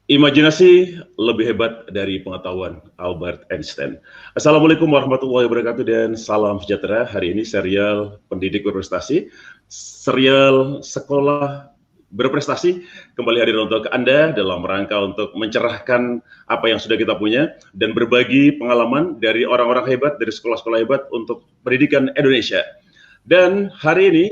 Imajinasi lebih hebat dari pengetahuan, Albert Einstein. Assalamualaikum warahmatullahi wabarakatuh dan salam sejahtera. Hari ini serial Pendidik Berprestasi, serial Sekolah Berprestasi kembali hadir untuk Anda dalam rangka untuk mencerahkan apa yang sudah kita punya dan berbagi pengalaman dari orang-orang hebat, dari sekolah-sekolah hebat untuk pendidikan Indonesia. Dan hari ini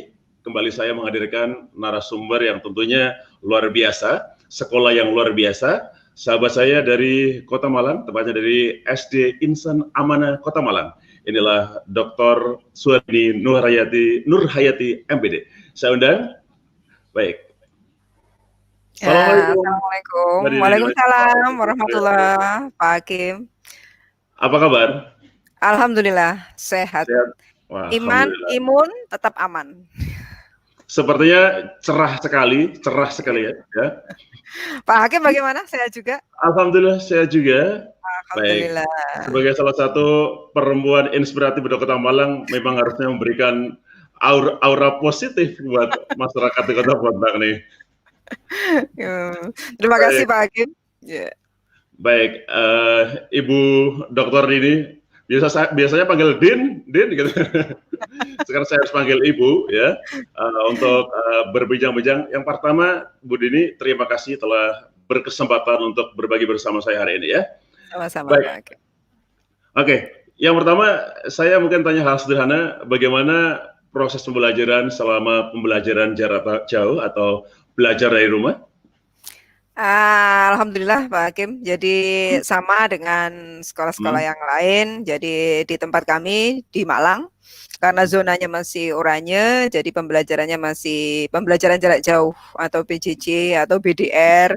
kembali saya menghadirkan narasumber yang tentunya luar biasa, sekolah yang luar biasa, sahabat saya dari Kota Malang, tepatnya dari SD Insan Amanah Kota Malang. Inilah Dr. Suwadi Nurhayati MPD. Saya undang. Baik. Ya, Assalamualaikum. Assalamualaikum. Waalaikumsalam warahmatullahi Pak Hakim. Apa kabar? Alhamdulillah sehat. Sehat. Wah, Iman, alhamdulillah. imun, tetap aman. Sepertinya cerah sekali ya. Pak Hakim bagaimana? Sehat juga? Alhamdulillah saya juga. Baik. Alhamdulillah. Sebagai salah satu perempuan inspiratif di Kota Malang, memang harusnya memberikan aura positif buat masyarakat di Kota Malang nih. Terima kasih Baik, Pak Hakim. Yeah. baik. Ibu Dokter ini biasanya panggil Din gitu. Sekarang saya harus panggil Ibu ya untuk berbincang-bincang. Yang pertama, Bu Dini, terima kasih telah berkesempatan untuk berbagi bersama saya hari ini ya. Sama-sama Baik. Pak Hakim. Oke, yang pertama saya mungkin tanya hal sederhana, bagaimana proses pembelajaran selama pembelajaran jarak jauh atau belajar dari rumah? Alhamdulillah Pak Hakim. Jadi sama dengan sekolah-sekolah yang lain. Jadi di tempat kami di Malang, karena zonanya masih oranye, jadi pembelajarannya masih pembelajaran jarak jauh atau PJJ atau BDR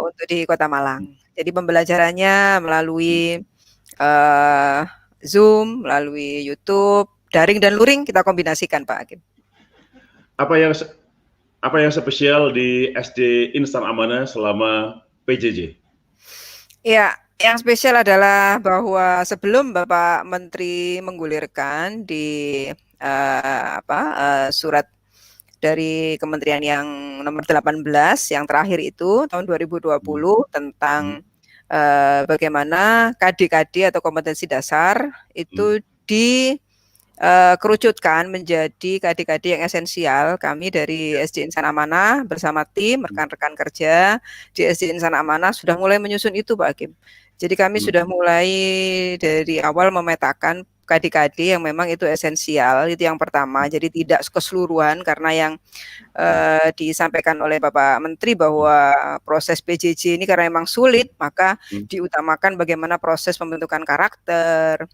untuk di Kota Malang. Jadi pembelajarannya melalui Zoom, melalui YouTube, daring dan luring kita kombinasikan Pak Hakim. Apa yang spesial di SD Insan Amanah selama PJJ? Ya, yang spesial adalah bahwa sebelum Bapak Menteri menggulirkan di surat dari kementerian yang nomor 18 yang terakhir itu tahun 2020 tentang bagaimana KD-KD atau kompetensi dasar itu dikerucutkan menjadi KD-KD yang esensial. Kami dari SD Insan Amanah bersama tim rekan-rekan kerja di SD Insan Amanah sudah mulai menyusun itu Pak Hakim. Jadi kami sudah mulai dari awal memetakan KD-KD yang memang itu esensial, itu yang pertama. Jadi tidak keseluruhan karena yang disampaikan oleh Bapak Menteri bahwa proses PJJ ini karena memang sulit, maka diutamakan bagaimana proses pembentukan karakter,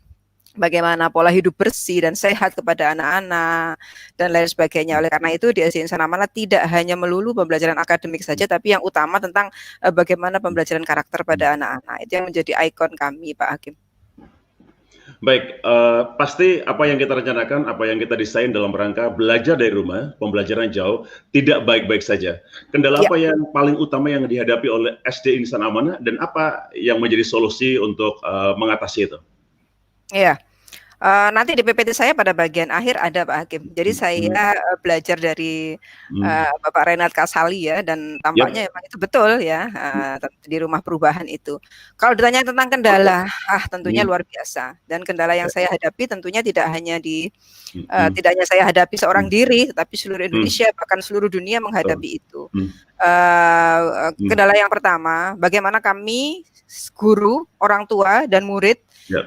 bagaimana pola hidup bersih dan sehat kepada anak-anak dan lain sebagainya. Oleh karena itu di SD Insan Amanah tidak hanya melulu pembelajaran akademik saja, tapi yang utama tentang bagaimana pembelajaran karakter pada anak-anak. Itu yang menjadi ikon kami Pak Hakim. Baik, pasti apa yang kita rencanakan, apa yang kita desain dalam rangka belajar dari rumah, pembelajaran jauh, tidak baik-baik saja. Kendala apa yang paling utama yang dihadapi oleh SD Insan Amanah dan apa yang menjadi solusi untuk mengatasi itu? Iya. Nanti di PPT saya pada bagian akhir ada Pak Hakim. Jadi saya belajar dari Bapak Renat Kasali ya, dan tampaknya memang itu betul ya, di rumah perubahan itu. Kalau ditanya tentang kendala, tentunya luar biasa. Dan kendala yang saya hadapi tentunya tidak hanya saya hadapi seorang diri, tetapi seluruh Indonesia bahkan seluruh dunia menghadapi itu. Kendala yang pertama, bagaimana kami guru, orang tua dan murid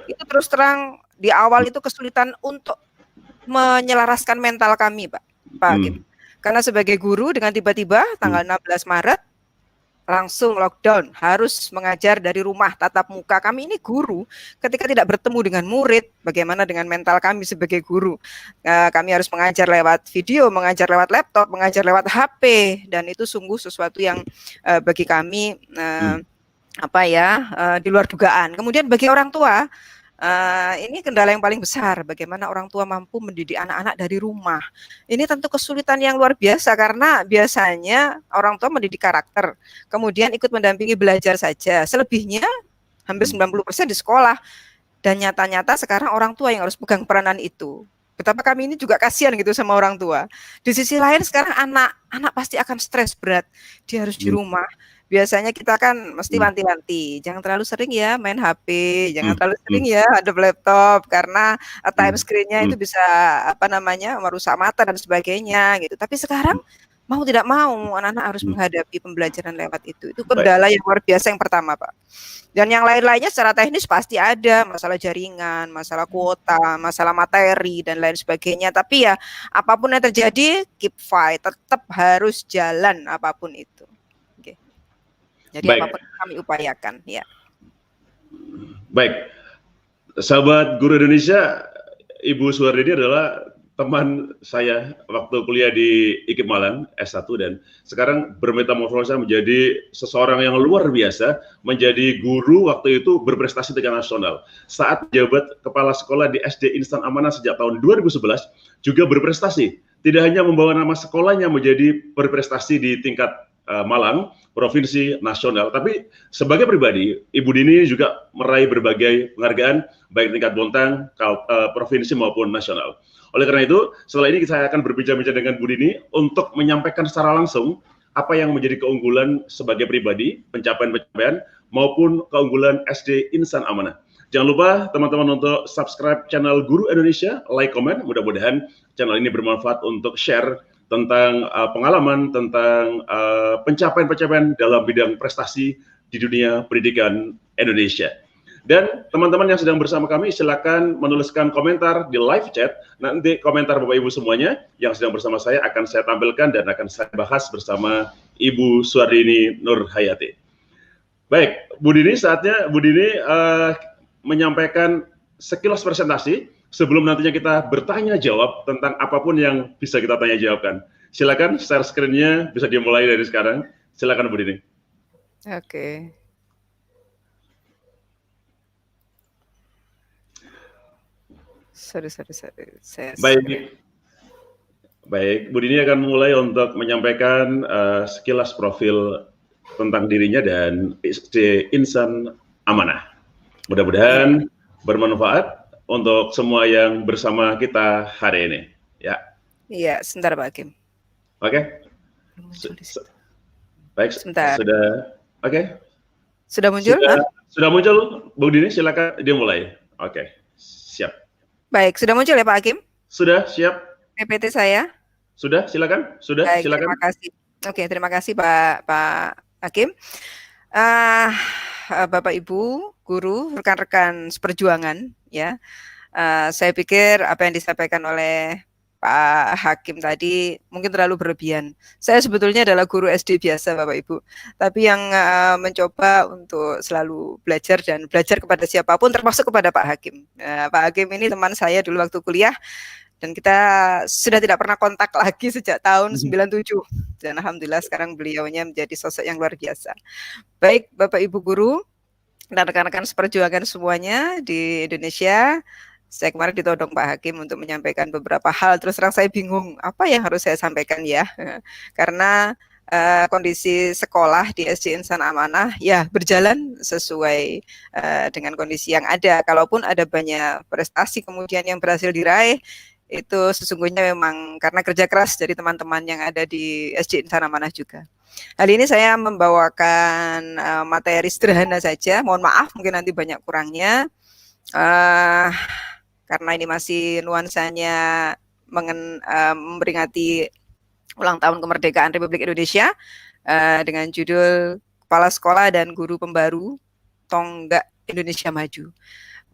itu terus terang di awal itu kesulitan untuk menyelaraskan mental kami, Pak Hakim. Karena sebagai guru dengan tiba-tiba tanggal 16 Maret langsung lockdown, harus mengajar dari rumah tatap muka. Kami ini guru, ketika tidak bertemu dengan murid, bagaimana dengan mental kami sebagai guru? Kami harus mengajar lewat video, mengajar lewat laptop, mengajar lewat HP, dan itu sungguh sesuatu yang bagi kami di luar dugaan. Kemudian bagi orang tua, ini kendala yang paling besar, bagaimana orang tua mampu mendidik anak-anak dari rumah. Ini tentu kesulitan yang luar biasa karena biasanya orang tua mendidik karakter, kemudian ikut mendampingi belajar saja. Selebihnya hampir 90% di sekolah. Dan nyata-nyata sekarang orang tua yang harus pegang peranan itu. Betapa kami ini juga kasihan gitu sama orang tua. Di sisi lain sekarang anak pasti akan stres berat. Dia harus di rumah. biasanya kita kan mesti wanti-wanti, jangan terlalu sering ya main HP, jangan Hmm. terlalu sering ya hadap laptop karena time screen-nya itu Hmm. bisa apa namanya, merusak mata dan sebagainya gitu. Tapi sekarang mau tidak mau anak-anak harus Hmm. menghadapi pembelajaran lewat itu. Itu Baik. kendala yang luar biasa yang pertama, Pak. Dan yang lain-lainnya secara teknis pasti ada, masalah jaringan, masalah kuota, masalah materi dan lain sebagainya. Tapi ya apapun yang terjadi, keep fight, tetap harus jalan apapun itu. Oke. Jadi Baik. apapun kami upayakan, ya. Baik, sahabat Guru Indonesia, Ibu Suwardini adalah teman saya waktu kuliah di IKIP Malang S1 dan sekarang bermetamorfosa menjadi seseorang yang luar biasa, menjadi guru waktu itu berprestasi tingkat nasional. Saat jabat kepala sekolah di SD Insan Amanah sejak tahun 2011 juga berprestasi. Tidak hanya membawa nama sekolahnya menjadi berprestasi di tingkat Malang, provinsi, nasional, tapi sebagai pribadi, Ibu Dini juga meraih berbagai penghargaan baik tingkat Bontang, provinsi maupun nasional. Oleh karena itu, setelah ini saya akan berbincang-bincang dengan Bu Dini untuk menyampaikan secara langsung apa yang menjadi keunggulan sebagai pribadi, pencapaian-pencapaian, maupun keunggulan SD Insan Amanah. Jangan lupa teman-teman untuk subscribe channel Guru Indonesia, like, komen. Mudah-mudahan channel ini bermanfaat untuk share tentang pengalaman, tentang pencapaian-pencapaian dalam bidang prestasi di dunia pendidikan Indonesia. Dan teman-teman yang sedang bersama kami silakan menuliskan komentar di live chat. Nanti komentar Bapak Ibu semuanya yang sedang bersama saya akan saya tampilkan dan akan saya bahas bersama Ibu Suwardini Nurhayati. Baik, Bu Dini, saatnya Bu Dini menyampaikan sekilas presentasi sebelum nantinya kita bertanya jawab tentang apapun yang bisa kita tanya jawabkan. Silakan share screen-nya, bisa dimulai dari sekarang. Silakan Bu Dini. Oke. Sorry. Baik, Bu Dini akan mulai untuk menyampaikan sekilas profil tentang dirinya dan SD Insan Amanah. Mudah-mudahan bermanfaat untuk semua yang bersama kita hari ini. Ya. Iya, sebentar Pak Hakim. Oke. Baik, sebentar. sudah. Oke. Sudah muncul? Sudah muncul, Bu Dini, silakan dimulai. Oke, siap. Baik, sudah muncul ya Pak Hakim? Sudah, siap. PPT saya? Sudah, silakan. Sudah, baik, silakan. Terima kasih. Oke, terima kasih Pak Hakim. Bapak Ibu, guru, rekan-rekan seperjuangan, ya. Saya pikir apa yang disampaikan oleh Pak Hakim tadi mungkin terlalu berlebihan. Saya sebetulnya adalah guru SD biasa, Bapak Ibu, tapi yang mencoba untuk selalu belajar dan belajar kepada siapapun, termasuk kepada Pak Hakim. Pak Hakim ini teman saya dulu waktu kuliah, dan kita sudah tidak pernah kontak lagi sejak tahun 97. Dan alhamdulillah sekarang beliaunya menjadi sosok yang luar biasa. Baik, Bapak Ibu guru dan rekan-rekan seperjuangan semuanya di Indonesia, saya kemarin ditodong Pak Hakim untuk menyampaikan beberapa hal. Terus terang saya bingung apa yang harus saya sampaikan ya, karena kondisi sekolah di SD Insan Amanah ya berjalan sesuai dengan kondisi yang ada. Kalaupun ada banyak prestasi kemudian yang berhasil diraih, itu sesungguhnya memang karena kerja keras dari teman-teman yang ada di SD Insan Amanah juga. Hari ini saya membawakan materi sederhana saja, mohon maaf mungkin nanti banyak kurangnya, karena ini masih nuansanya memperingati ulang tahun kemerdekaan Republik Indonesia dengan judul Kepala Sekolah dan Guru Pembaru Tonggak Indonesia Maju.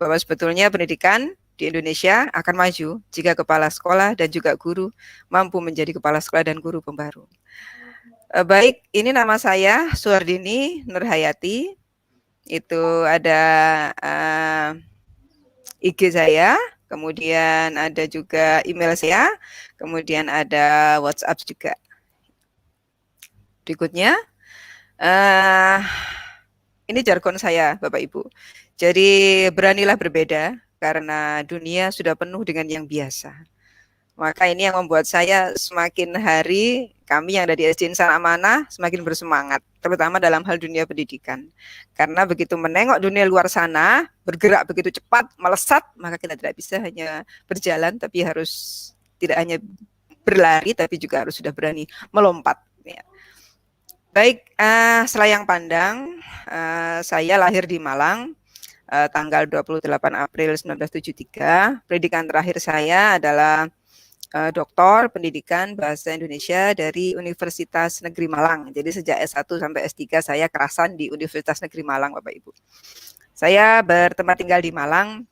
Bahwa sebetulnya pendidikan di Indonesia akan maju jika kepala sekolah dan juga guru mampu menjadi kepala sekolah dan guru pembaru. Baik, ini nama saya Suwardini Nurhayati. Itu ada IG saya, kemudian ada juga email saya, kemudian ada WhatsApp juga. Berikutnya, ini jargon saya, Bapak Ibu. Jadi beranilah berbeda, karena dunia sudah penuh dengan yang biasa. Maka ini yang membuat saya semakin hari, kami yang ada di SD Insan Amanah semakin bersemangat, terutama dalam hal dunia pendidikan. Karena begitu menengok dunia luar sana, bergerak begitu cepat, melesat, maka kita tidak bisa hanya berjalan, tapi harus tidak hanya berlari, tapi juga harus sudah berani melompat. Ya. Baik, selayang pandang, saya lahir di Malang, tanggal 28 April 1973. Pendidikan terakhir saya adalah Doktor Pendidikan Bahasa Indonesia dari Universitas Negeri Malang. Jadi sejak S1 sampai S3 saya kerasan di Universitas Negeri Malang, Bapak Ibu. Saya bertempat tinggal di Malang,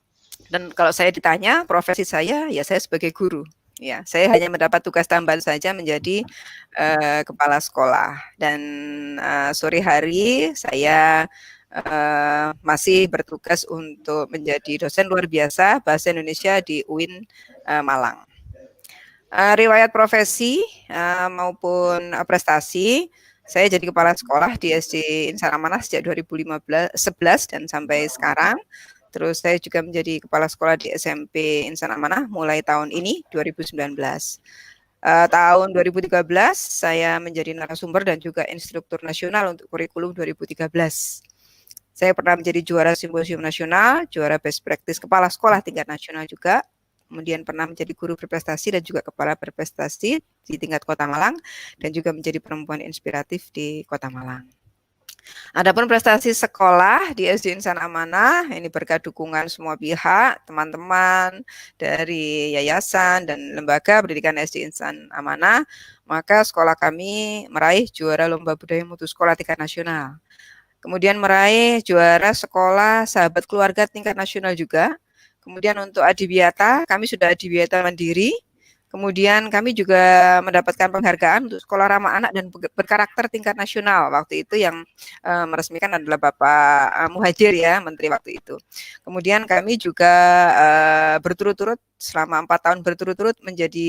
dan kalau saya ditanya profesi saya, ya saya sebagai guru. Ya, saya hanya mendapat tugas tambahan saja menjadi kepala sekolah, dan sore hari saya masih bertugas untuk menjadi dosen luar biasa bahasa Indonesia di UIN Malang. Riwayat profesi maupun prestasi, saya jadi kepala sekolah di SD Insan Amanah sejak 2011 dan sampai sekarang. Terus saya juga menjadi kepala sekolah di SMP Insan Amanah mulai tahun ini 2019. Tahun 2013 saya menjadi narasumber dan juga instruktur nasional untuk kurikulum 2013. Saya pernah menjadi juara simposium nasional, juara best practice kepala sekolah tingkat nasional juga. Kemudian pernah menjadi guru berprestasi dan juga kepala berprestasi di tingkat Kota Malang, dan juga menjadi perempuan inspiratif di Kota Malang. Adapun prestasi sekolah di SD Insan Amanah, ini berkat dukungan semua pihak, teman-teman dari yayasan dan lembaga pendidikan SD Insan Amanah, maka sekolah kami meraih juara Lomba Budaya Mutu Sekolah tingkat nasional. Kemudian meraih juara sekolah sahabat keluarga tingkat nasional juga. Kemudian untuk adiwiyata, kami sudah adiwiyata mandiri. Kemudian kami juga mendapatkan penghargaan untuk sekolah ramah anak dan berkarakter tingkat nasional. Waktu itu yang meresmikan adalah Bapak Muhajir ya, Menteri waktu itu. Kemudian kami juga berturut-turut selama 4 tahun berturut-turut menjadi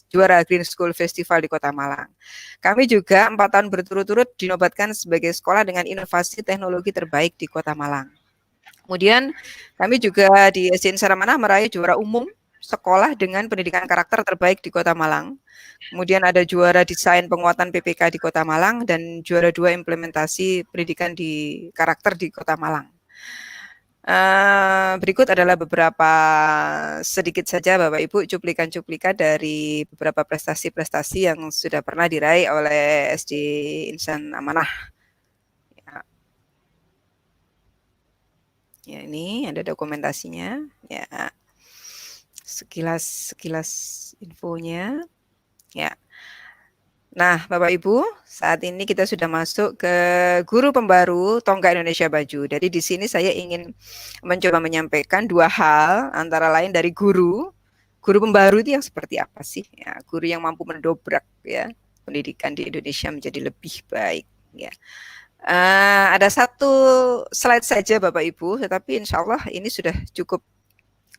juara Green School Festival di Kota Malang. Kami juga 4 tahun berturut-turut dinobatkan sebagai sekolah dengan inovasi teknologi terbaik di Kota Malang. Kemudian kami juga di SD Insan Amanah meraih juara umum sekolah dengan pendidikan karakter terbaik di Kota Malang. Kemudian ada juara desain penguatan PPK di Kota Malang dan juara 2 implementasi pendidikan di karakter di Kota Malang. Berikut adalah beberapa sedikit saja Bapak Ibu cuplikan-cuplikan dari beberapa prestasi-prestasi yang sudah pernah diraih oleh SD Insan Amanah. Ya, ini ada dokumentasinya. Ya, sekilas infonya. Ya. Nah, Bapak Ibu, saat ini kita sudah masuk ke guru pembaru Tonggak Indonesia Baju. Jadi di sini saya ingin mencoba menyampaikan dua hal, antara lain dari guru pembaru itu yang seperti apa sih? Ya, guru yang mampu mendobrak ya pendidikan di Indonesia menjadi lebih baik. Ya. Ada satu slide saja Bapak Ibu, tetapi insya Allah ini sudah cukup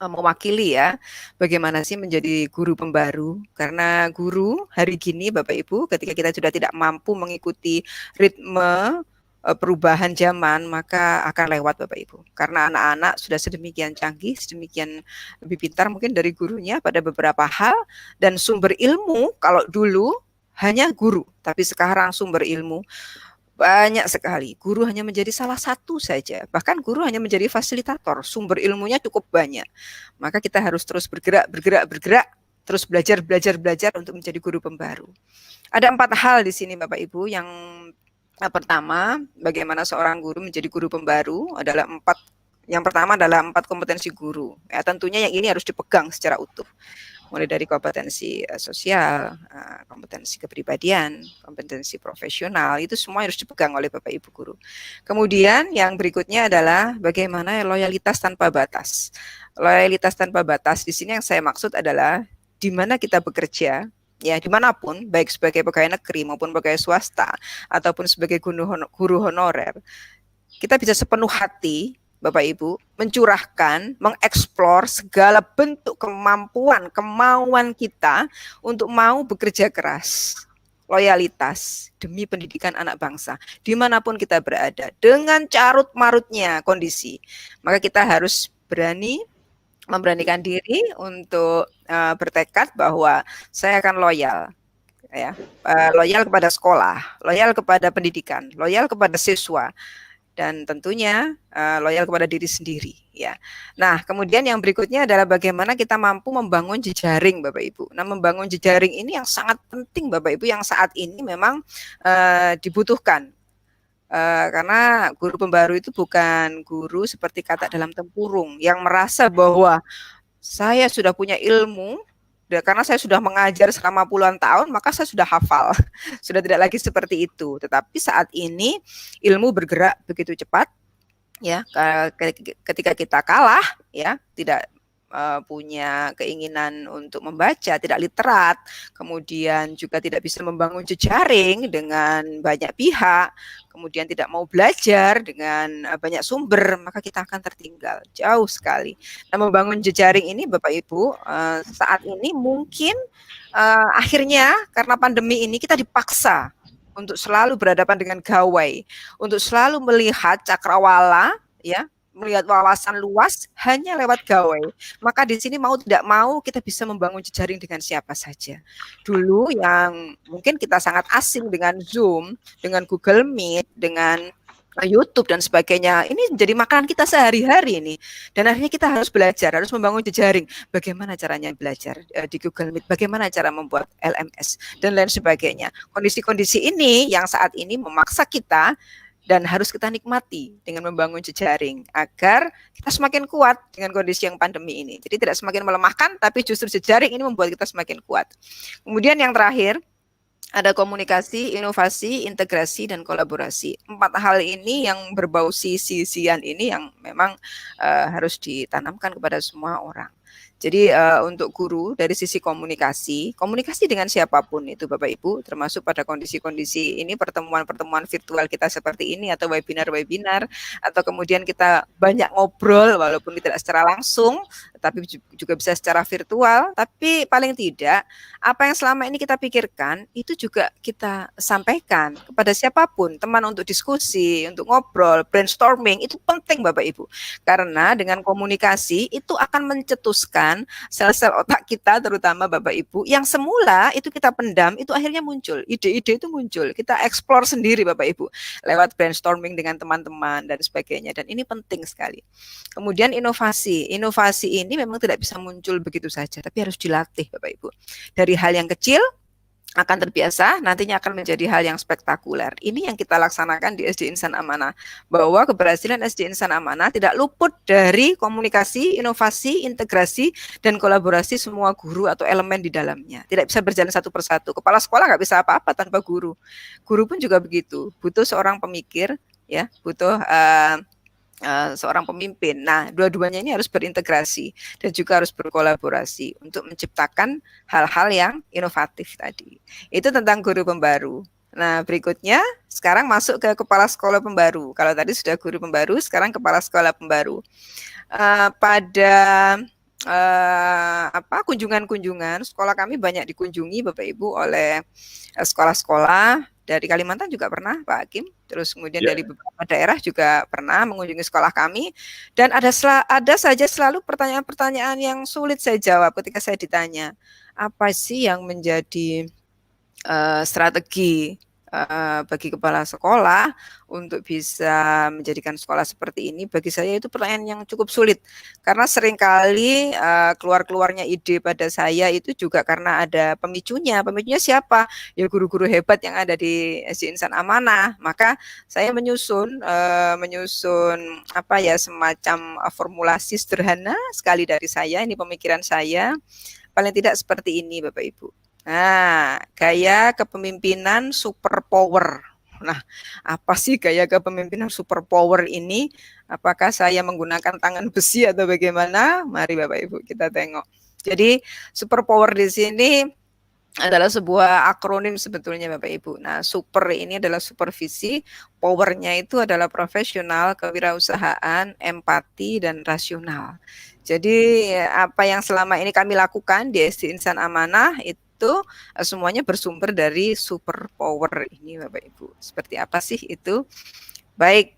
mewakili ya bagaimana sih menjadi guru pembaru. Karena guru hari gini Bapak Ibu, ketika kita sudah tidak mampu mengikuti ritme perubahan zaman, maka akan lewat Bapak Ibu. Karena anak-anak sudah sedemikian canggih, sedemikian lebih pintar mungkin dari gurunya pada beberapa hal, dan sumber ilmu kalau dulu hanya guru, tapi sekarang sumber ilmu banyak sekali. Guru hanya menjadi salah satu saja. Bahkan guru hanya menjadi fasilitator. Sumber ilmunya cukup banyak. Maka kita harus terus bergerak, terus belajar untuk menjadi guru pembaru. Ada 4 hal di sini Bapak Ibu. Yang pertama, bagaimana seorang guru menjadi guru pembaru adalah 4. Yang pertama adalah 4 kompetensi guru. Ya, tentunya yang ini harus dipegang secara utuh. Mulai dari kompetensi sosial, kompetensi kepribadian, kompetensi profesional, itu semua harus dipegang oleh Bapak Ibu guru. Kemudian yang berikutnya adalah bagaimana loyalitas tanpa batas. Loyalitas tanpa batas di sini yang saya maksud adalah di mana kita bekerja, ya dimanapun, baik sebagai pegawai negeri maupun pegawai swasta, ataupun sebagai guru honorer, kita bisa sepenuh hati Bapak Ibu, mencurahkan, mengeksplor segala bentuk kemampuan, kemauan kita untuk mau bekerja keras, loyalitas demi pendidikan anak bangsa, dimanapun kita berada, dengan carut-marutnya kondisi. Maka kita harus memberanikan diri untuk bertekad bahwa saya akan loyal. Ya, loyal kepada sekolah, loyal kepada pendidikan, loyal kepada siswa. dan tentunya loyal kepada diri sendiri ya. Nah, kemudian yang berikutnya adalah bagaimana kita mampu membangun jejaring Bapak Ibu. Nah, membangun jejaring ini yang sangat penting Bapak Ibu, yang saat ini memang dibutuhkan. Karena guru pembaru itu bukan guru seperti kata dalam tempurung yang merasa bahwa saya sudah punya ilmu, karena saya sudah mengajar selama puluhan tahun, maka saya sudah hafal. Sudah tidak lagi seperti itu. Tetapi saat ini ilmu bergerak begitu cepat, ya. Ketika kita kalah, ya, tidak punya keinginan untuk membaca, tidak literat, kemudian juga tidak bisa membangun jejaring dengan banyak pihak, kemudian tidak mau belajar dengan banyak sumber, maka kita akan tertinggal jauh sekali. Nah, membangun jejaring ini Bapak Ibu, saat ini mungkin akhirnya karena pandemi ini kita dipaksa untuk selalu berhadapan dengan gawai, untuk selalu melihat cakrawala, ya, melihat wawasan luas hanya lewat gawai. Maka di sini mau tidak mau kita bisa membangun jejaring dengan siapa saja. Dulu yang mungkin kita sangat asing dengan Zoom, dengan Google Meet, dengan YouTube dan sebagainya, ini menjadi makanan kita sehari-hari ini. Dan akhirnya kita harus belajar, harus membangun jejaring. Bagaimana caranya belajar di Google Meet, bagaimana cara membuat LMS, dan lain sebagainya. Kondisi-kondisi ini yang saat ini memaksa kita dan harus kita nikmati dengan membangun jejaring agar kita semakin kuat dengan kondisi yang pandemi ini. Jadi tidak semakin melemahkan, tapi justru jejaring ini membuat kita semakin kuat. Kemudian yang terakhir, ada komunikasi, inovasi, integrasi, dan kolaborasi. 4 hal ini yang berbau sisi-sisian ini yang memang harus ditanamkan kepada semua orang. Jadi untuk guru dari sisi komunikasi dengan siapapun itu Bapak Ibu, termasuk pada kondisi-kondisi ini, pertemuan-pertemuan virtual kita seperti ini, atau webinar-webinar, atau kemudian kita banyak ngobrol walaupun tidak secara langsung, tapi juga bisa secara virtual, tapi paling tidak apa yang selama ini kita pikirkan itu juga kita sampaikan kepada siapapun, teman untuk diskusi, untuk ngobrol, brainstorming, itu penting Bapak Ibu. Karena dengan komunikasi itu akan mencetuskan sel-sel otak kita, terutama Bapak Ibu, yang semula itu kita pendam, itu akhirnya muncul, ide-ide itu muncul, kita eksplor sendiri Bapak Ibu, lewat brainstorming dengan teman-teman dan sebagainya, dan ini penting sekali. Kemudian inovasi ini memang tidak bisa muncul begitu saja, tapi harus dilatih Bapak Ibu. Dari hal yang kecil akan terbiasa, nantinya akan menjadi hal yang spektakuler. Ini yang kita laksanakan di SD Insan Amanah, bahwa keberhasilan SD Insan Amanah tidak luput dari komunikasi, inovasi, integrasi, dan kolaborasi semua guru atau elemen di dalamnya. Tidak bisa berjalan satu persatu. Kepala sekolah nggak bisa apa-apa tanpa guru. Guru pun juga begitu, butuh seorang pemikir, ya, butuh seorang pemimpin. Nah, dua-duanya ini harus berintegrasi dan juga harus berkolaborasi untuk menciptakan hal-hal yang inovatif tadi. Itu tentang guru pembaru. Nah, berikutnya sekarang masuk ke kepala sekolah pembaru. Kalau tadi sudah guru pembaru, sekarang kepala sekolah pembaru. Pada kunjungan-kunjungan, sekolah kami banyak dikunjungi Bapak Ibu oleh sekolah-sekolah. Dari Kalimantan juga pernah Pak Hakim, terus kemudian dari beberapa daerah juga pernah mengunjungi sekolah kami, dan ada saja selalu pertanyaan-pertanyaan yang sulit saya jawab ketika saya ditanya, apa sih yang menjadi strategi bagi kepala sekolah untuk bisa menjadikan sekolah seperti ini. Bagi saya itu pertanyaan yang cukup sulit, karena seringkali keluarnya ide pada saya itu juga karena ada pemicunya siapa? Ya guru-guru hebat yang ada di SD Insan Amanah. Maka saya menyusun semacam formulasi sederhana sekali dari saya, ini pemikiran saya, paling tidak seperti ini Bapak Ibu. Nah, gaya kepemimpinan super power. Nah, apa sih gaya kepemimpinan super power ini? Apakah saya menggunakan tangan besi atau bagaimana? Mari Bapak Ibu kita tengok. Jadi super power di sini adalah sebuah akronim sebetulnya Bapak Ibu. Nah, super ini adalah supervisi, powernya itu adalah profesional, kewirausahaan, empati, dan rasional. Jadi apa yang selama ini kami lakukan di SD Insan Amanah itu semuanya bersumber dari super power ini Bapak Ibu. Seperti apa sih itu? Baik,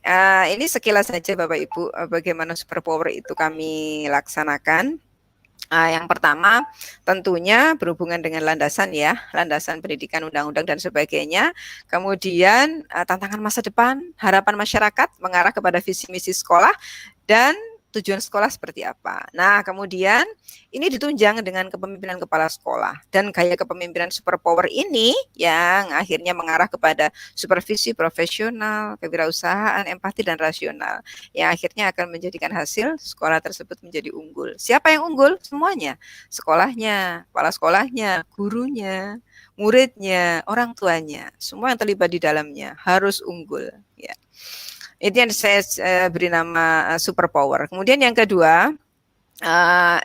ini sekilas saja Bapak Ibu bagaimana super power itu kami laksanakan. Yang pertama tentunya berhubungan dengan landasan ya, landasan pendidikan, undang-undang dan sebagainya. Kemudian tantangan masa depan, harapan masyarakat mengarah kepada visi misi sekolah dan tujuan sekolah seperti apa. Nah, kemudian ini ditunjang dengan kepemimpinan kepala sekolah dan gaya kepemimpinan super power ini yang akhirnya mengarah kepada supervisi profesional, kewirausahaan, empati dan rasional yang akhirnya akan menjadikan hasil sekolah tersebut menjadi unggul. Siapa yang unggul? Semuanya. Sekolahnya, kepala sekolahnya, gurunya, muridnya, orang tuanya, semua yang terlibat di dalamnya harus unggul ya. Itu yang saya beri nama super power. Kemudian yang kedua,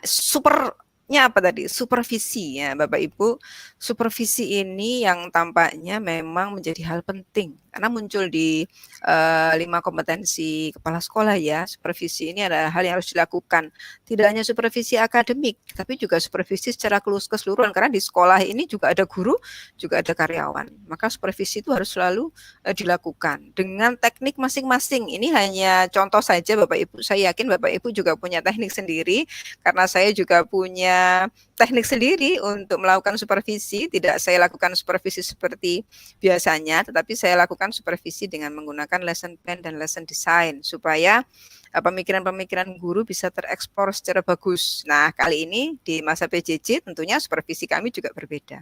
supernya apa tadi? Supervisi ya, Bapak Ibu. Supervisi ini yang tampaknya memang menjadi hal penting karena muncul di 5 kompetensi kepala sekolah ya. Supervisi ini adalah hal yang harus dilakukan. Tidak hanya supervisi akademik, tapi juga supervisi secara keseluruhan karena di sekolah ini juga ada guru, juga ada karyawan. Maka supervisi itu harus selalu dilakukan dengan teknik masing-masing. Ini hanya contoh saja Bapak Ibu. Saya yakin Bapak Ibu juga punya teknik sendiri karena saya juga punya teknik sendiri untuk melakukan supervisi. Tidak saya lakukan supervisi seperti biasanya, tetapi saya lakukan supervisi dengan menggunakan lesson plan dan lesson design supaya pemikiran-pemikiran guru bisa terekspor secara bagus. Nah, kali ini di masa PJJ tentunya supervisi kami juga berbeda.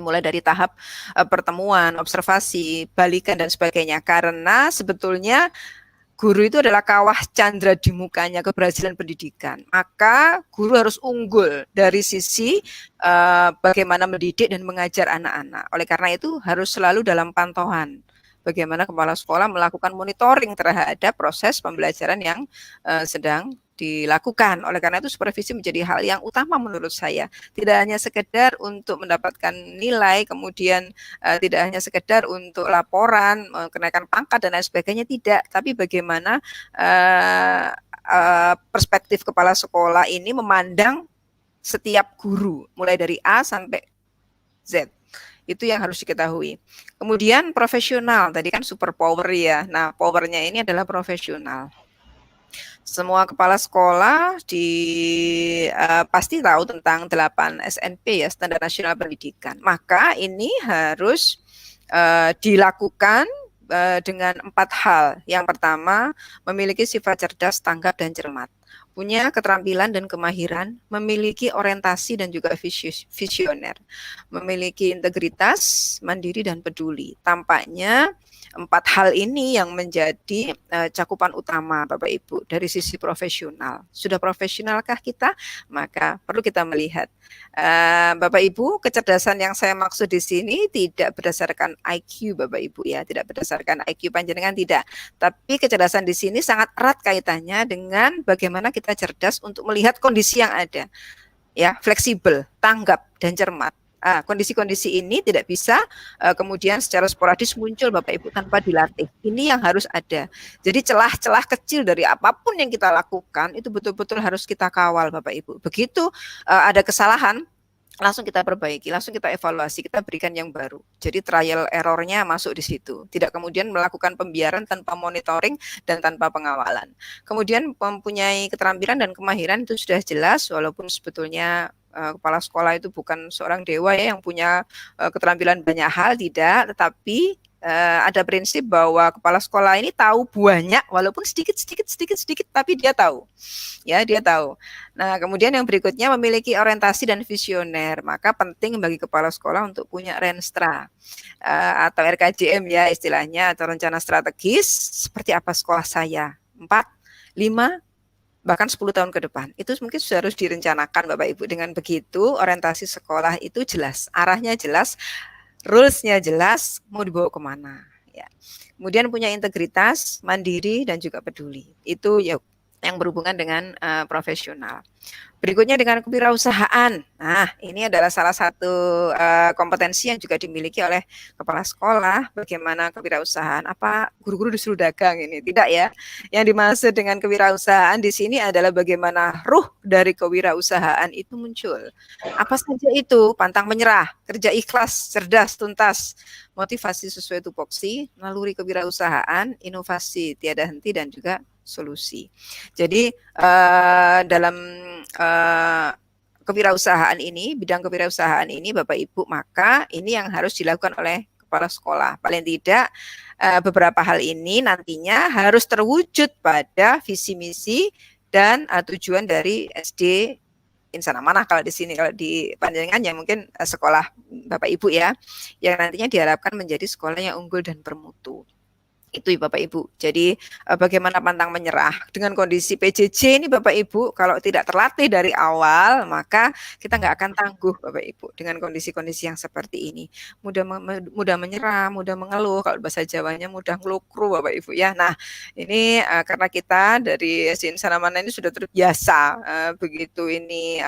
Mulai dari tahap pertemuan, observasi, balikan dan sebagainya. Karena sebetulnya guru itu adalah kawah candra di mukanya keberhasilan pendidikan. Maka guru harus unggul dari sisi bagaimana mendidik dan mengajar anak-anak. Oleh karena itu harus selalu dalam pantauan. Bagaimana kepala sekolah melakukan monitoring terhadap proses pembelajaran yang sedang dilakukan. Oleh karena itu supervisi menjadi hal yang utama menurut saya. Tidak hanya sekedar untuk mendapatkan nilai, kemudian tidak hanya sekedar untuk laporan, kenaikan pangkat dan lain sebagainya, tidak. Tapi bagaimana perspektif kepala sekolah ini memandang setiap guru, mulai dari A sampai Z. Itu yang harus diketahui. Kemudian profesional, tadi kan super power ya. Nah, powernya ini adalah profesional. Semua kepala sekolah pasti tahu tentang 8 SNP ya, Standar Nasional Pendidikan. Maka ini harus dilakukan dengan 4 hal. Yang pertama, memiliki sifat cerdas, tanggap, dan cermat. Punya keterampilan dan kemahiran, memiliki orientasi dan juga visioner, memiliki integritas, mandiri, dan peduli. Tampaknya 4 hal ini yang menjadi cakupan utama Bapak Ibu dari sisi profesional. Sudah profesionalkah kita? Maka perlu kita melihat. Bapak Ibu, kecerdasan yang saya maksud di sini tidak berdasarkan IQ Bapak Ibu ya, tidak berdasarkan IQ panjenengan tidak. Tapi kecerdasan di sini sangat erat kaitannya dengan bagaimana kita cerdas untuk melihat kondisi yang ada. Ya, fleksibel, tanggap, dan cermat. Kondisi-kondisi ini tidak bisa kemudian secara sporadis muncul Bapak Ibu tanpa dilatih. Ini yang harus ada. Jadi celah-celah kecil dari apapun yang kita lakukan itu betul-betul harus kita kawal Bapak Ibu. Begitu ada kesalahan, langsung kita perbaiki, langsung kita evaluasi, kita berikan yang baru. Jadi trial errornya masuk di situ. Tidak kemudian melakukan pembiaran tanpa monitoring dan tanpa pengawalan. Kemudian mempunyai keterampilan dan kemahiran itu sudah jelas, walaupun sebetulnya kepala sekolah itu bukan seorang dewa ya yang punya keterampilan banyak hal, tidak, tetapi ada prinsip bahwa kepala sekolah ini tahu banyak walaupun sedikit tapi dia tahu. Ya, dia tahu. Nah, kemudian yang berikutnya memiliki orientasi dan visioner. Maka penting bagi kepala sekolah untuk punya Renstra atau RKJM ya istilahnya, atau rencana strategis seperti apa sekolah saya 4, 5 bahkan 10 tahun ke depan. Itu mungkin sudah harus direncanakan Bapak Ibu. Dengan begitu orientasi sekolah itu jelas, arahnya jelas, rules-nya jelas, mau dibawa kemana. Ya. Kemudian punya integritas, mandiri, dan juga peduli. Itu ya yang berhubungan dengan profesional. Berikutnya dengan kewirausahaan. Nah, ini adalah salah satu kompetensi yang juga dimiliki oleh kepala sekolah. Bagaimana kewirausahaan? Apa guru-guru disuruh dagang ini? Tidak ya. Yang dimaksud dengan kewirausahaan di sini adalah bagaimana ruh dari kewirausahaan itu muncul. Apa saja itu? Pantang menyerah, kerja ikhlas, cerdas, tuntas, motivasi sesuai tupoksi, naluri kewirausahaan, inovasi tiada henti, dan juga solusi. Jadi dalam kewirausahaan ini, bidang kewirausahaan ini Bapak Ibu, maka ini yang harus dilakukan oleh kepala sekolah. Paling tidak beberapa hal ini nantinya harus terwujud pada visi misi dan tujuan dari SD Insan Amanah kalau di sini, kalau di Panjenengan ya mungkin sekolah Bapak Ibu ya, yang nantinya diharapkan menjadi sekolah yang unggul dan bermutu. Itu Bapak Ibu. Jadi bagaimana pantang menyerah dengan kondisi PJJ ini Bapak Ibu, kalau tidak terlatih dari awal maka kita nggak akan tangguh Bapak Ibu dengan kondisi-kondisi yang seperti ini. Mudah menyerah, mudah mengeluh, kalau bahasa Jawanya mudah ngelukru Bapak Ibu ya. Nah ini karena kita dari SD Insan Amanah ini sudah terbiasa begitu ini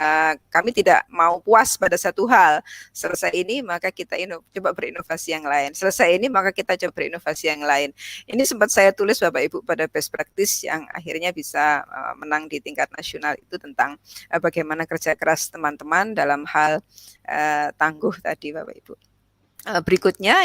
kami tidak mau puas pada satu hal. Selesai ini maka kita coba berinovasi yang lain. Selesai ini maka kita coba berinovasi yang lain. Ini sempat saya tulis Bapak Ibu pada best practice yang akhirnya bisa menang di tingkat nasional itu tentang bagaimana kerja keras teman-teman dalam hal tangguh tadi Bapak Ibu. Berikutnya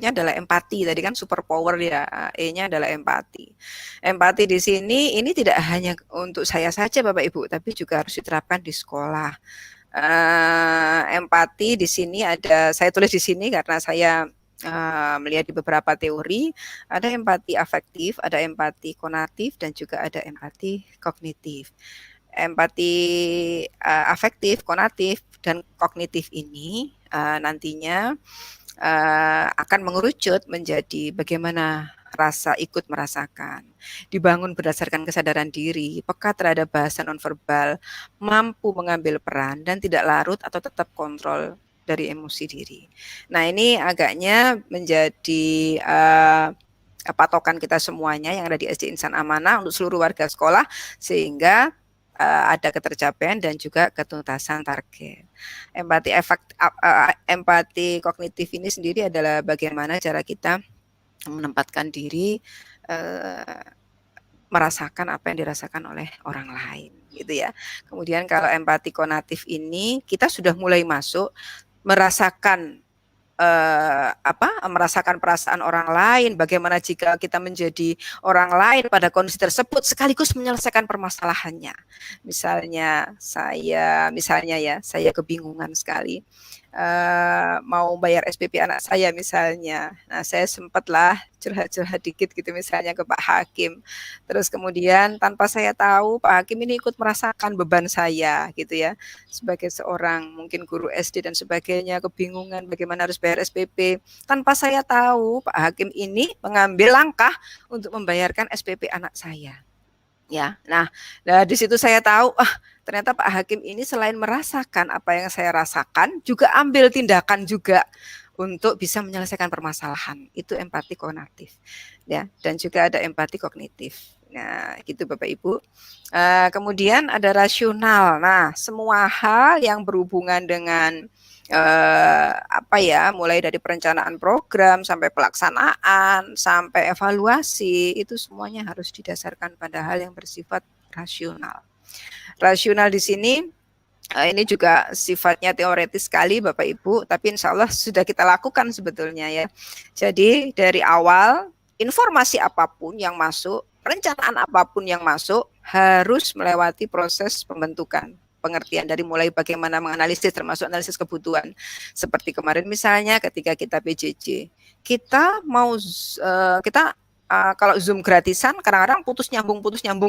adalah empati. Tadi kan super power ya, E-nya adalah empati. Empati di sini ini tidak hanya untuk saya saja Bapak Ibu, tapi juga harus diterapkan di sekolah. Empati di sini ada, saya tulis di sini karena saya melihat di beberapa teori, ada empati afektif, ada empati konatif, dan juga ada empati kognitif. Empati afektif, konatif, dan kognitif ini nantinya akan mengerucut menjadi bagaimana rasa ikut merasakan, dibangun berdasarkan kesadaran diri, peka terhadap bahasa nonverbal, mampu mengambil peran, dan tidak larut atau tetap kontrol dari emosi diri. Nah ini agaknya menjadi patokan kita semuanya yang ada di SD Insan Amanah untuk seluruh warga sekolah, sehingga ada ketercapaian dan juga ketuntasan target. Empati kognitif ini sendiri adalah bagaimana cara kita menempatkan diri merasakan apa yang dirasakan oleh orang lain, gitu ya. Kemudian kalau empati konatif ini kita sudah mulai masuk merasakan merasakan perasaan orang lain, bagaimana jika kita menjadi orang lain pada kondisi tersebut sekaligus menyelesaikan permasalahannya. Misalnya saya kebingungan sekali mau bayar SPP anak saya misalnya. Nah, saya sempatlah curhat-curhat dikit gitu misalnya ke Pak Hakim. Terus kemudian tanpa saya tahu Pak Hakim ini ikut merasakan beban saya gitu ya. Sebagai seorang mungkin guru SD dan sebagainya, kebingungan bagaimana harus bayar SPP. Tanpa saya tahu Pak Hakim ini mengambil langkah untuk membayarkan SPP anak saya. Ya, nah di situ saya tahu, ternyata Pak Hakim ini selain merasakan apa yang saya rasakan, juga ambil tindakan juga untuk bisa menyelesaikan permasalahan. Itu empati konatif, ya, dan juga ada empati kognitif. Nah, gitu Bapak Ibu. Kemudian ada rasional. Nah, semua hal yang berhubungan dengan mulai dari perencanaan program sampai pelaksanaan sampai evaluasi itu semuanya harus didasarkan pada hal yang bersifat rasional. Rasional di sini ini juga sifatnya teoretis sekali Bapak Ibu, tapi insya Allah sudah kita lakukan sebetulnya ya. Jadi dari awal informasi apapun yang masuk, perencanaan apapun yang masuk harus melewati proses pembentukan. Pengertian dari mulai bagaimana menganalisis termasuk analisis kebutuhan. Seperti kemarin misalnya ketika kita PJJ, kita kalau Zoom gratisan kadang-kadang putus nyambung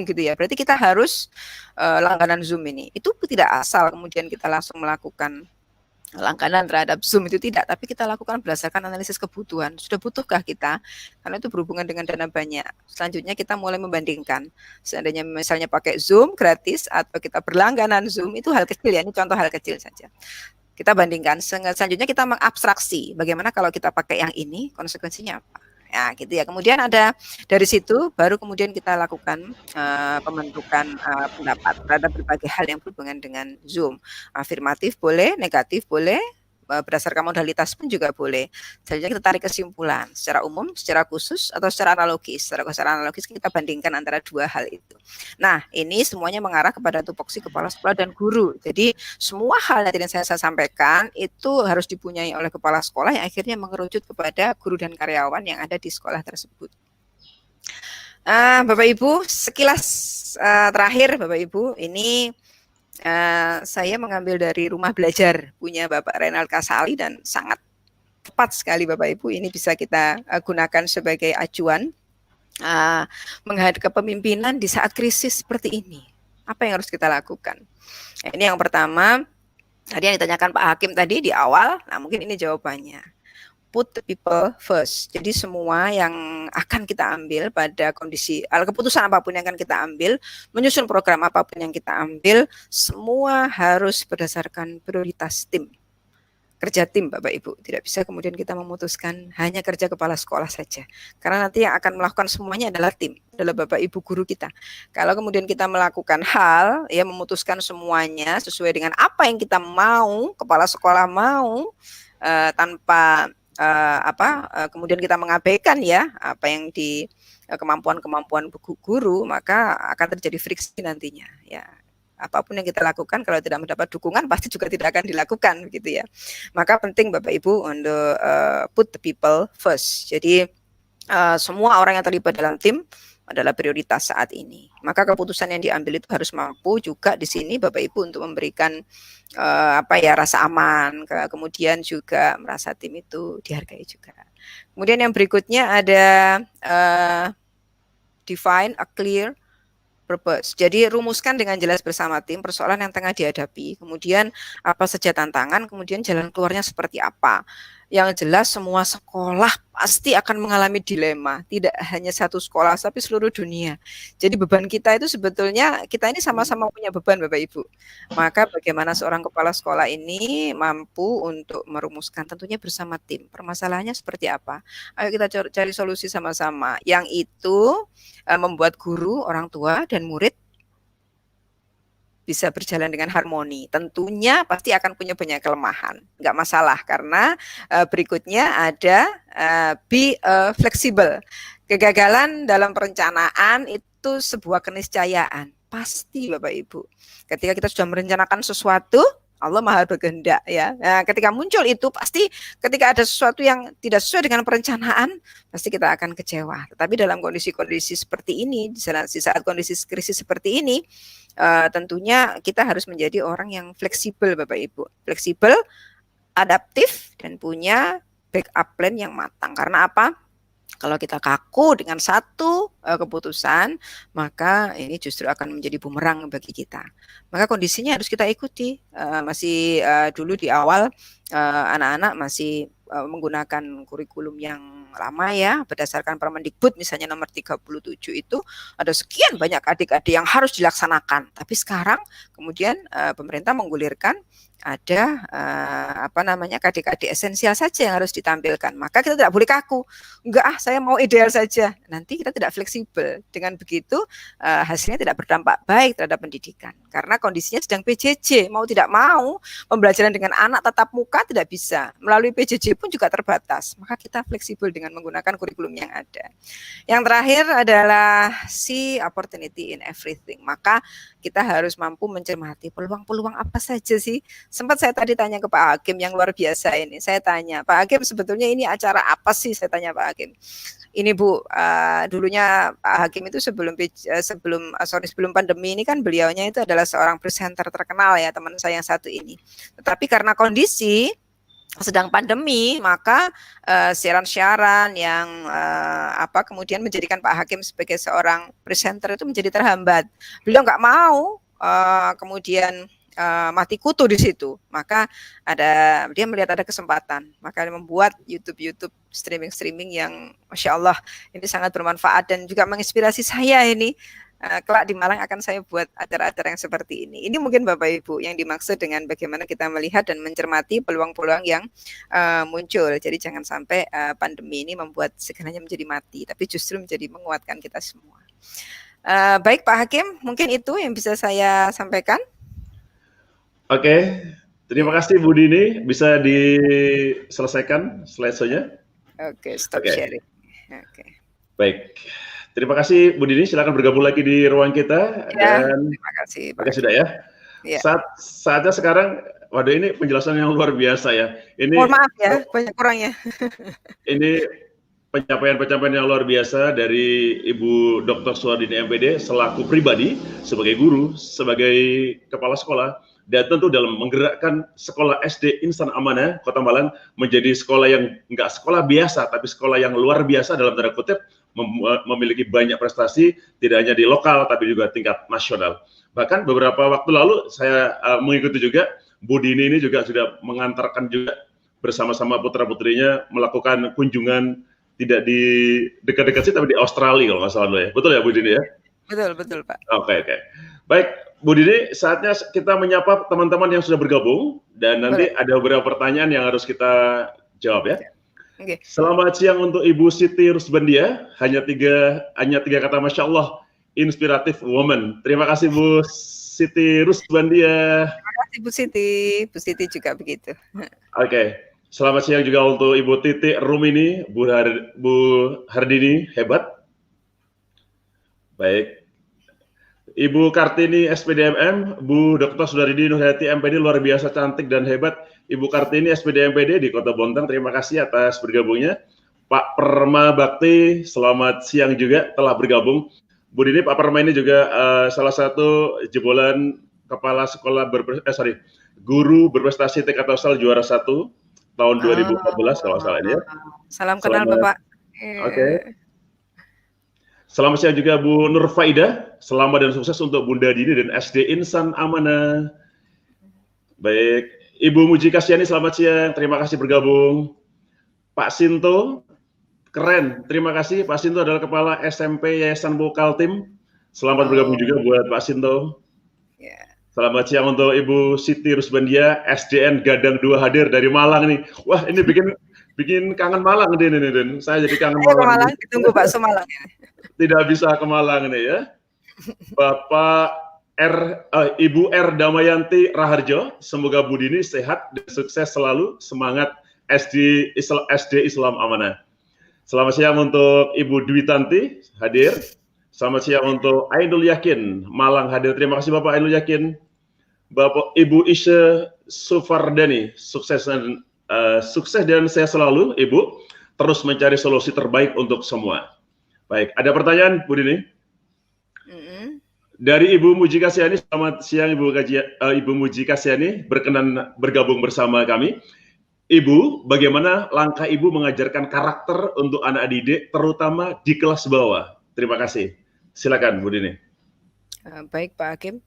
gitu ya. Berarti kita harus langganan Zoom ini. Itu tidak asal kemudian kita langsung melakukan langganan terhadap Zoom, itu tidak, tapi kita lakukan berdasarkan analisis kebutuhan. Sudah butuhkah kita? Karena itu berhubungan dengan dana banyak. Selanjutnya kita mulai membandingkan. Seandainya misalnya pakai Zoom gratis atau kita berlangganan Zoom, itu hal kecil ya, ini contoh hal kecil saja. Kita bandingkan. Selanjutnya kita mengabstraksi. Bagaimana kalau kita pakai yang ini, konsekuensinya apa? Ya, gitu ya. Kemudian ada dari situ baru kemudian kita lakukan pembentukan pendapat terhadap berbagai hal yang berhubungan dengan Zoom. Afirmatif boleh, negatif boleh, berdasarkan modalitas pun juga boleh. Selanjutnya kita tarik kesimpulan secara umum, secara khusus, atau secara analogis. Secara analogis kita bandingkan antara dua hal itu. Nah, ini semuanya mengarah kepada tupoksi kepala sekolah dan guru. Jadi semua hal yang tadi saya sampaikan itu harus dipunyai oleh kepala sekolah yang akhirnya mengerucut kepada guru dan karyawan yang ada di sekolah tersebut. Bapak Ibu, sekilas terakhir Bapak Ibu, ini Saya mengambil dari Rumah Belajar punya Bapak Renald Kasali dan sangat tepat sekali Bapak Ibu, ini bisa kita gunakan sebagai acuan menghadapi kepemimpinan di saat krisis seperti ini. Apa yang harus kita lakukan? Ini yang pertama, tadi yang ditanyakan Pak Hakim tadi di awal, nah mungkin ini jawabannya. Put the people first. Jadi semua yang akan kita ambil pada kondisi, keputusan apapun yang akan kita ambil, menyusun program apapun yang kita ambil, semua harus berdasarkan prioritas tim. Kerja tim Bapak Ibu, tidak bisa kemudian kita memutuskan hanya kerja kepala sekolah saja, karena nanti yang akan melakukan semuanya adalah tim, adalah Bapak Ibu guru kita. Kalau kemudian kita melakukan hal, ya memutuskan semuanya sesuai dengan apa yang kita mau, kepala sekolah mau, tanpa kemudian kita mengabaikan ya apa yang di kemampuan-kemampuan guru, maka akan terjadi friksi nantinya ya. Apapun yang kita lakukan kalau tidak mendapat dukungan pasti juga tidak akan dilakukan gitu ya. Maka penting Bapak Ibu untuk put the people first. Jadi semua orang yang terlibat dalam tim adalah prioritas saat ini. Maka keputusan yang diambil itu harus mampu juga di sini Bapak Ibu untuk memberikan rasa aman, kemudian juga merasa tim itu dihargai juga. Kemudian yang berikutnya ada define a clear purpose. Jadi rumuskan dengan jelas bersama tim persoalan yang tengah dihadapi, kemudian apa saja tantangan, kemudian jalan keluarnya seperti apa. Yang jelas semua sekolah pasti akan mengalami dilema, tidak hanya satu sekolah tapi seluruh dunia. Jadi beban kita itu sebetulnya kita ini sama-sama punya beban Bapak Ibu. Maka bagaimana seorang kepala sekolah ini mampu untuk merumuskan tentunya bersama tim. Permasalahannya seperti apa? Ayo kita cari solusi sama-sama. Yang itu membuat guru, orang tua dan murid bisa berjalan dengan harmoni. Tentunya pasti akan punya banyak kelemahan, nggak masalah karena berikutnya ada be fleksibel. Kegagalan dalam perencanaan itu sebuah keniscayaan, pasti Bapak Ibu. Ketika kita sudah merencanakan sesuatu, Allah Maha berkehendak ya. Nah, ketika muncul itu pasti ketika ada sesuatu yang tidak sesuai dengan perencanaan, pasti kita akan kecewa. Tetapi dalam kondisi-kondisi seperti ini, di saat kondisi krisis seperti ini, tentunya kita harus menjadi orang yang fleksibel Bapak Ibu. Fleksibel, adaptif, dan punya backup plan yang matang. Karena apa? Kalau kita kaku dengan satu keputusan, maka ini justru akan menjadi bumerang bagi kita. Maka kondisinya harus kita ikuti. Masih dulu di awal anak-anak masih menggunakan kurikulum yang lama ya, berdasarkan Permendikbud misalnya nomor 37 itu ada sekian banyak adik-adik yang harus dilaksanakan. Tapi sekarang kemudian pemerintah menggulirkan ada adik-adik esensial saja yang harus ditampilkan. Maka kita tidak boleh kaku. Enggak, saya mau ideal saja. Nanti kita tidak fleksibel. Dengan begitu hasilnya tidak berdampak baik terhadap pendidikan. Karena kondisinya sedang PJJ. Mau tidak mau, pembelajaran dengan anak tatap muka tidak bisa. Melalui PJJ pun juga terbatas. Maka kita fleksibel dengan menggunakan kurikulum yang ada. Yang terakhir adalah see opportunity in everything. Maka kita harus mampu mencermati peluang-peluang apa saja sih. Sempat saya tadi tanya ke Pak Hakim yang luar biasa ini. Saya tanya, Pak Hakim sebetulnya ini acara apa sih? Saya tanya Pak Hakim. Ini Bu, dulunya Pak Hakim itu sebelum pandemi ini kan beliaunya itu adalah seorang presenter terkenal ya, teman saya yang satu ini. Tetapi karena kondisi sedang pandemi, maka siaran-siaran yang kemudian menjadikan Pak Hakim sebagai seorang presenter itu menjadi terhambat. Beliau nggak mau kemudian mati kutu di situ, maka dia melihat ada kesempatan, maka dia membuat YouTube streaming yang Masya Allah ini sangat bermanfaat dan juga menginspirasi saya ini. Kelak di Malang akan saya buat acara-acara yang seperti ini. Ini mungkin Bapak Ibu yang dimaksud dengan bagaimana kita melihat dan mencermati peluang-peluang yang muncul. Jadi jangan sampai pandemi ini membuat segalanya menjadi mati, tapi justru menjadi menguatkan kita semua. Baik Pak Hakim, mungkin itu yang bisa saya sampaikan. Oke, terima kasih Bu Dini. Bisa diselesaikan slide-nya? Oke, stop sharing. Oke. Baik. Terima kasih Bu Dini, silakan bergabung lagi di ruang kita. Ya, dan terima kasih. Sudah ya. Saatnya sekarang, waduh ini penjelasan yang luar biasa ya. Ini mohon maaf ya, banyak kurangnya. Ini pencapaian-pencapaian yang luar biasa dari Ibu Dr. Suardini MPD selaku pribadi, sebagai guru, sebagai kepala sekolah, dan tentu dalam menggerakkan sekolah SD Insan Amanah Kota Malang menjadi sekolah yang enggak sekolah biasa, tapi sekolah yang luar biasa dalam tanda kutip, memiliki banyak prestasi, tidak hanya di lokal, tapi juga tingkat nasional. Bahkan beberapa waktu lalu saya mengikuti juga, Bu Dini ini juga sudah mengantarkan juga bersama-sama putra-putrinya melakukan kunjungan tidak di dekat-dekat sih, tapi di Australia kalau nggak salah ya. Betul ya Bu Dini ya? Betul Pak. Oke. Baik, Bu Dini, saatnya kita menyapa teman-teman yang sudah bergabung dan nanti ada beberapa pertanyaan yang harus kita jawab ya. Okay. Selamat siang untuk Ibu Siti Rusbandia. Hanya tiga kata, Masya Allah, inspiratif woman. Terima kasih Bu Siti Rusbandia. Terima kasih Bu Siti. Bu Siti juga begitu. Oke. Selamat siang juga untuk Ibu Titi Rumini, Bu Hardini, hebat. Baik. Ibu Kartini SPDMM, Bu Dr. Sudarini Nurhayati MPD, luar biasa cantik dan hebat. Ibu Kartini SPD MPD di Kota Bontang, terima kasih atas bergabungnya. Pak Perma Bakti, selamat siang juga telah bergabung. Bu Dini, Pak Perma ini juga salah satu jebolan kepala sekolah guru berprestasi tingkat nasional juara 1 tahun 2014 kalau salah ini ya. Salam kenal Bapak. Oke. Selamat siang juga Bu Nur Faida. Selamat dan sukses untuk Bunda Dini dan SD Insan Amanah. Baik, Ibu Muji Kasyani, selamat siang. Terima kasih bergabung. Pak Sinto, keren. Terima kasih. Pak Sinto adalah Kepala SMP Yayasan Vokal Tim. Selamat bergabung juga buat Pak Sinto. Selamat siang untuk Ibu Siti Rusbandia, SDN Gadang 2 hadir dari Malang nih. Wah, ini bikin kangen Malang nih. Saya jadi kangen Malang. Malang, ditunggu bakso Malang ya. Tidak bisa ke Malang nih ya. Bapak Ibu R. Damayanti Raharjo, semoga Bu Dini sehat dan sukses selalu, semangat SD Islam Amanah. Selamat siang untuk Ibu Dwi Tanti hadir. Selamat siang untuk Ainul Yakin Malang hadir. Terima kasih Bapak Ainul Yakin. Bapak Ibu Isya Sufardani, sukses dan sehat selalu Ibu. Terus mencari solusi terbaik untuk semua. Baik, ada pertanyaan Bu Dini? Dari Ibu Muji Kasyani, selamat siang Ibu Muji Kasyani, berkenan bergabung bersama kami. Ibu, bagaimana langkah Ibu mengajarkan karakter untuk anak didik, terutama di kelas bawah? Terima kasih. Silakan Bu Dini. Baik Pak Hakim.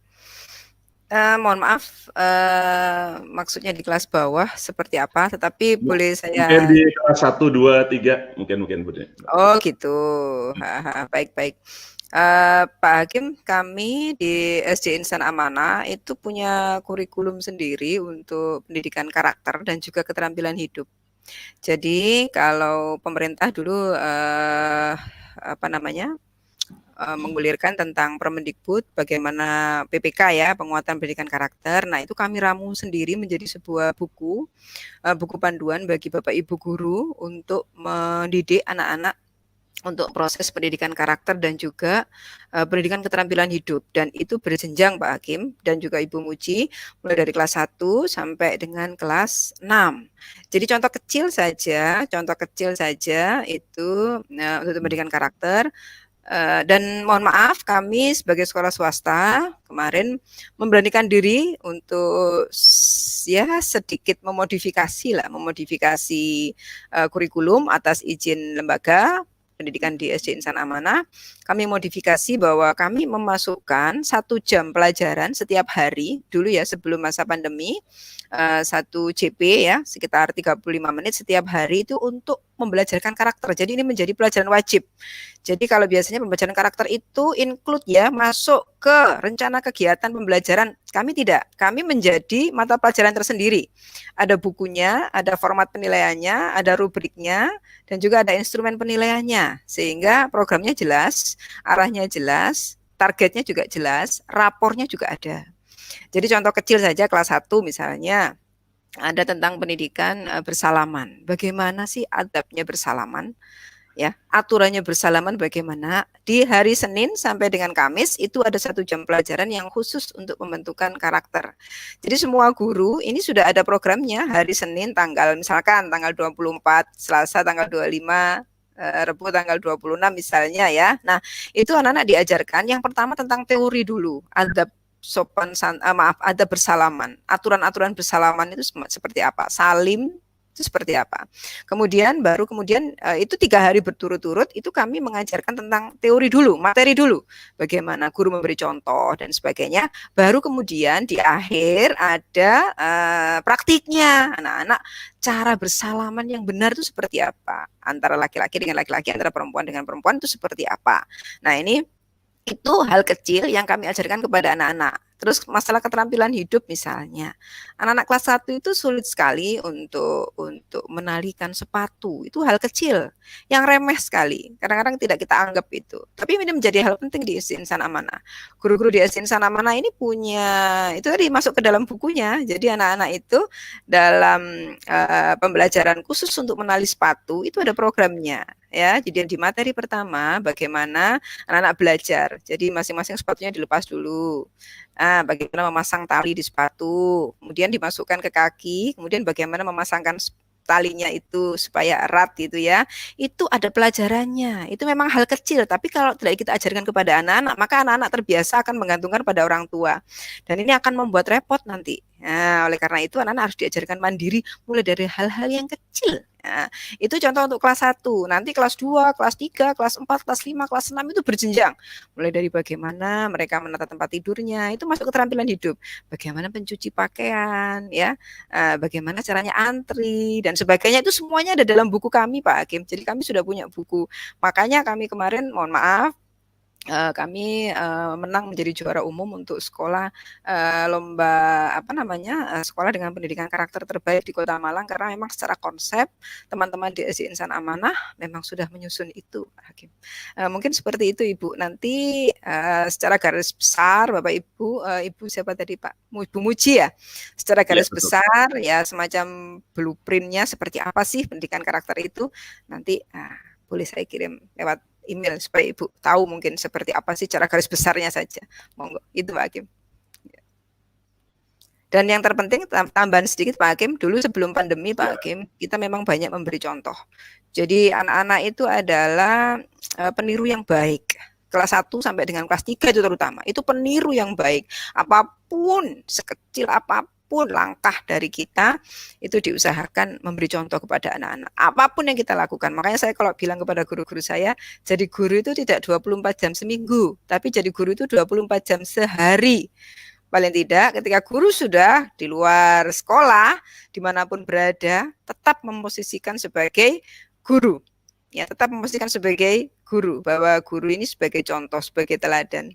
Mohon maaf, maksudnya di kelas bawah seperti apa, tetapi boleh saya... Mungkin di kelas 1, 2, 3, mungkin Bu Dini. Oh gitu, baik. Pak Hakim, kami di SD Insan Amanah itu punya kurikulum sendiri untuk pendidikan karakter dan juga keterampilan hidup. Jadi kalau pemerintah dulu menggulirkan tentang Permendikbud bagaimana PPK ya, penguatan pendidikan karakter. Nah, itu kami ramu sendiri menjadi sebuah buku panduan bagi Bapak Ibu guru untuk mendidik anak-anak untuk proses pendidikan karakter dan juga pendidikan keterampilan hidup, dan itu berjenjang Pak Hakim dan juga Ibu Muji, mulai dari kelas 1 sampai dengan kelas 6. Jadi contoh kecil saja itu untuk pendidikan karakter. Dan mohon maaf, kami sebagai sekolah swasta kemarin memberanikan diri untuk ya sedikit memodifikasi kurikulum atas izin lembaga pendidikan di SD Insan Amanah. Kami modifikasi bahwa kami memasukkan 1 jam pelajaran setiap hari dulu ya, sebelum masa pandemi, 1 JP ya, sekitar 35 menit setiap hari itu untuk membelajarkan karakter. Jadi ini menjadi pelajaran wajib. Jadi kalau biasanya pembelajaran karakter itu include ya, masuk ke rencana kegiatan pembelajaran, kami tidak. Kami menjadi mata pelajaran tersendiri. Ada bukunya, ada format penilaiannya, ada rubriknya, dan juga ada instrumen penilaiannya. Sehingga programnya jelas, arahnya jelas, targetnya juga jelas, rapornya juga ada. Jadi contoh kecil saja kelas 1 misalnya, ada tentang pendidikan bersalaman. Bagaimana sih adabnya bersalaman? Ya, aturannya bersalaman bagaimana? Di hari Senin sampai dengan Kamis itu ada 1 jam pelajaran yang khusus untuk pembentukan karakter. Jadi semua guru ini sudah ada programnya. Hari Senin misalkan tanggal 24, Selasa tanggal 25, Rebo tanggal 26 misalnya ya. Nah, itu anak-anak diajarkan yang pertama tentang teori dulu, adab adab bersalaman. Aturan-aturan bersalaman itu seperti apa? Salim itu seperti apa. Kemudian itu 3 hari berturut-turut itu kami mengajarkan tentang teori dulu, materi dulu, bagaimana guru memberi contoh dan sebagainya. Baru kemudian di akhir ada praktiknya, anak-anak cara bersalaman yang benar itu seperti apa, antara laki-laki dengan laki-laki, antara perempuan dengan perempuan itu seperti apa. Nah ini itu hal kecil yang kami ajarkan kepada anak-anak. Terus masalah keterampilan hidup misalnya, anak-anak kelas 1 itu sulit sekali untuk menalikan sepatu. Itu hal kecil, yang remeh sekali. Kadang-kadang tidak kita anggap itu. Tapi ini menjadi hal penting di SD Insan Amanah. Guru-guru di SD Insan Amanah ini punya, itu tadi masuk ke dalam bukunya. Jadi anak-anak itu dalam pembelajaran khusus untuk menali sepatu, itu ada programnya. Ya, jadi di materi pertama bagaimana anak-anak belajar. Jadi masing-masing sepatunya dilepas dulu. Bagaimana memasang tali di sepatu, kemudian dimasukkan ke kaki, kemudian bagaimana memasangkan talinya itu supaya erat gitu ya. Itu ada pelajarannya. Itu memang hal kecil, tapi kalau tidak kita ajarkan kepada anak-anak, maka anak-anak terbiasa akan menggantungkan pada orang tua. Dan ini akan membuat repot nanti. Nah, oleh karena itu anak-anak harus diajarkan mandiri mulai dari hal-hal yang kecil. Nah, itu contoh untuk kelas 1. Nanti kelas 2, kelas 3, kelas 4, kelas 5, kelas 6 itu berjenjang. Mulai dari bagaimana mereka menata tempat tidurnya, itu masuk keterampilan hidup. Bagaimana mencuci pakaian, ya, bagaimana caranya antri, dan sebagainya. Itu semuanya ada dalam buku kami, Pak Hakim. Jadi kami sudah punya buku. Makanya kami kemarin, mohon maaf, kami menang menjadi juara umum untuk sekolah lomba sekolah dengan pendidikan karakter terbaik di Kota Malang, karena memang secara konsep teman-teman di SD Insan Amanah memang sudah menyusun itu, Pak Hakim. Mungkin seperti itu Ibu. Nanti secara garis besar Bapak Ibu, Ibu siapa tadi Pak? Ibu Muji ya. Secara garis besar ya semacam blueprintnya seperti apa sih pendidikan karakter itu, nanti boleh saya kirim lewat email supaya Ibu tahu mungkin seperti apa sih cara garis besarnya saja. Monggo, itu Pak Hakim. Dan yang terpenting tambahan sedikit Pak Hakim, dulu sebelum pandemi Pak Hakim, kita memang banyak memberi contoh. Jadi anak-anak itu adalah peniru yang baik. Kelas 1 sampai dengan kelas 3 itu terutama. Itu peniru yang baik. Apapun, sekecil apapun langkah dari kita itu diusahakan memberi contoh kepada anak-anak. Apapun yang kita lakukan. Makanya saya kalau bilang kepada guru-guru saya, jadi guru itu tidak 24 jam seminggu, tapi jadi guru itu 24 jam sehari. Paling tidak ketika guru sudah di luar sekolah, dimanapun berada, tetap memposisikan sebagai guru. Ya, tetap memposisikan sebagai guru, bahwa guru ini sebagai contoh, sebagai teladan.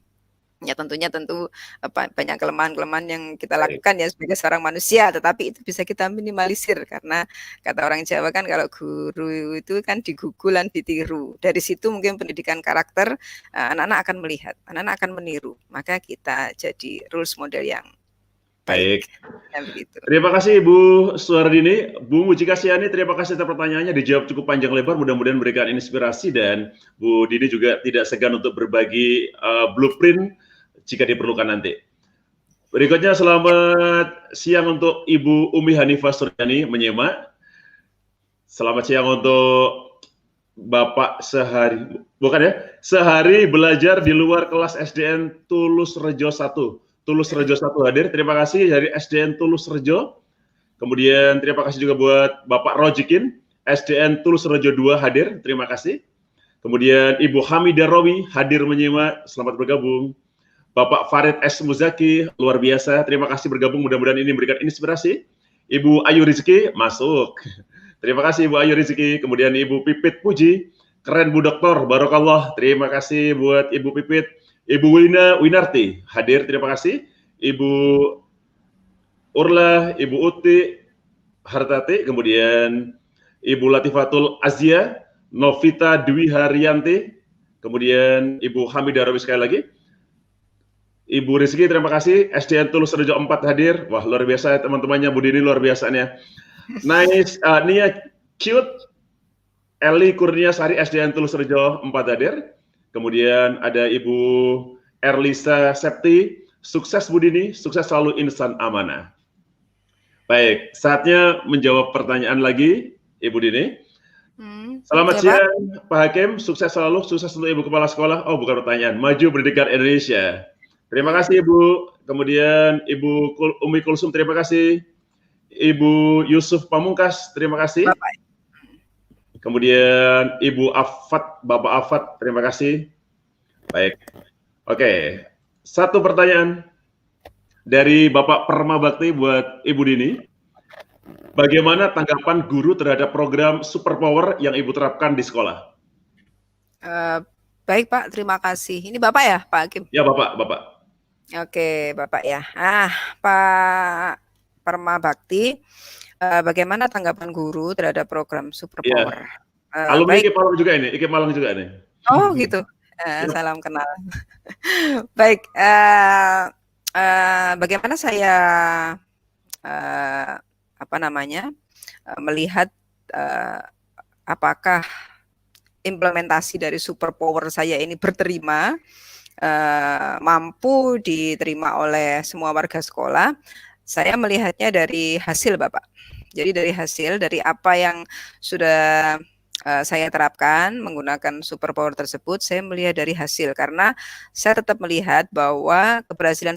Ya tentunya banyak kelemahan-kelemahan yang kita lakukan ya sebagai seorang manusia, tetapi itu bisa kita minimalisir karena kata orang Jawa kan kalau guru itu kan digugulan ditiru. Dari situ mungkin pendidikan karakter anak-anak akan melihat, anak-anak akan meniru. Maka kita jadi rules model yang baik. Terima kasih Ibu Suardini. Bu Muji Kasiani, terima kasih atas pertanyaannya, dijawab cukup panjang lebar, mudah-mudahan memberikan inspirasi, dan Bu Dini juga tidak segan untuk berbagi blueprint jika diperlukan nanti. Berikutnya selamat siang untuk Ibu Umi Hanifah Suryani menyimak. Selamat siang untuk Bapak sehari belajar di luar kelas SDN Tulus Rejo 1. Tulus Rejo 1 hadir, terima kasih dari SDN Tulus Rejo. Kemudian terima kasih juga buat Bapak Rojikin, SDN Tulus Rejo 2 hadir, terima kasih. Kemudian Ibu Hamidah Rawi hadir menyimak, selamat bergabung. Bapak Farid S. Muzaki, luar biasa, terima kasih bergabung, mudah-mudahan ini memberikan inspirasi. Ibu Ayu Rizki, masuk. Terima kasih Ibu Ayu Rizki. Kemudian Ibu Pipit Puji, keren Bu Doktor, barokallah, terima kasih buat Ibu Pipit. Ibu Winarti hadir, terima kasih. Ibu Urla, Ibu Uti Hartati, kemudian Ibu Latifatul Azia, Novita Dwi Haryanti, kemudian Ibu Hamidah Rawi sekali lagi. Ibu Rizky, terima kasih. SDN Tulus Rejo 4 hadir. Wah, luar biasa teman-temannya. Bu Dini luar biasanya. Nice. Nia Cute. Eli Kurnia Sari, SDN Tulus Rejo 4 hadir. Kemudian ada Ibu Erlisa Septi. Sukses Bu Dini, sukses selalu Insan Amanah. Baik, saatnya menjawab pertanyaan lagi, Ibu Dini. Selamat Ya, Pak. siang, Pak Hakim. Sukses selalu, sukses untuk Ibu Kepala Sekolah. Oh, bukan pertanyaan. Maju Pendidikan Indonesia. Terima kasih, Ibu. Kemudian Ibu Umi Kulsum, terima kasih. Ibu Yusuf Pamungkas, terima kasih. Bapak. Kemudian Ibu Afat, Bapak Afat, terima kasih. Baik. Oke, satu pertanyaan dari Bapak Perma Bakti buat Ibu Dini. Bagaimana tanggapan guru terhadap program Superpower yang Ibu terapkan di sekolah? Baik, Pak, terima kasih. Ini Bapak ya, Pak Hakim? Ya, Bapak. Oke, Bapak ya. Pak Perma Bakti, bagaimana tanggapan guru terhadap program Superpower? Ya. Alumni Baik. IKIP Malang juga nih. Oh, gitu. Salam kenal. Baik, bagaimana saya melihat apakah implementasi dari Superpower saya ini berterima, mampu diterima oleh semua warga sekolah. Saya melihatnya dari hasil, Bapak. Jadi dari apa yang sudah saya terapkan menggunakan Superpower tersebut, saya melihat dari hasil, karena saya tetap melihat bahwa keberhasilan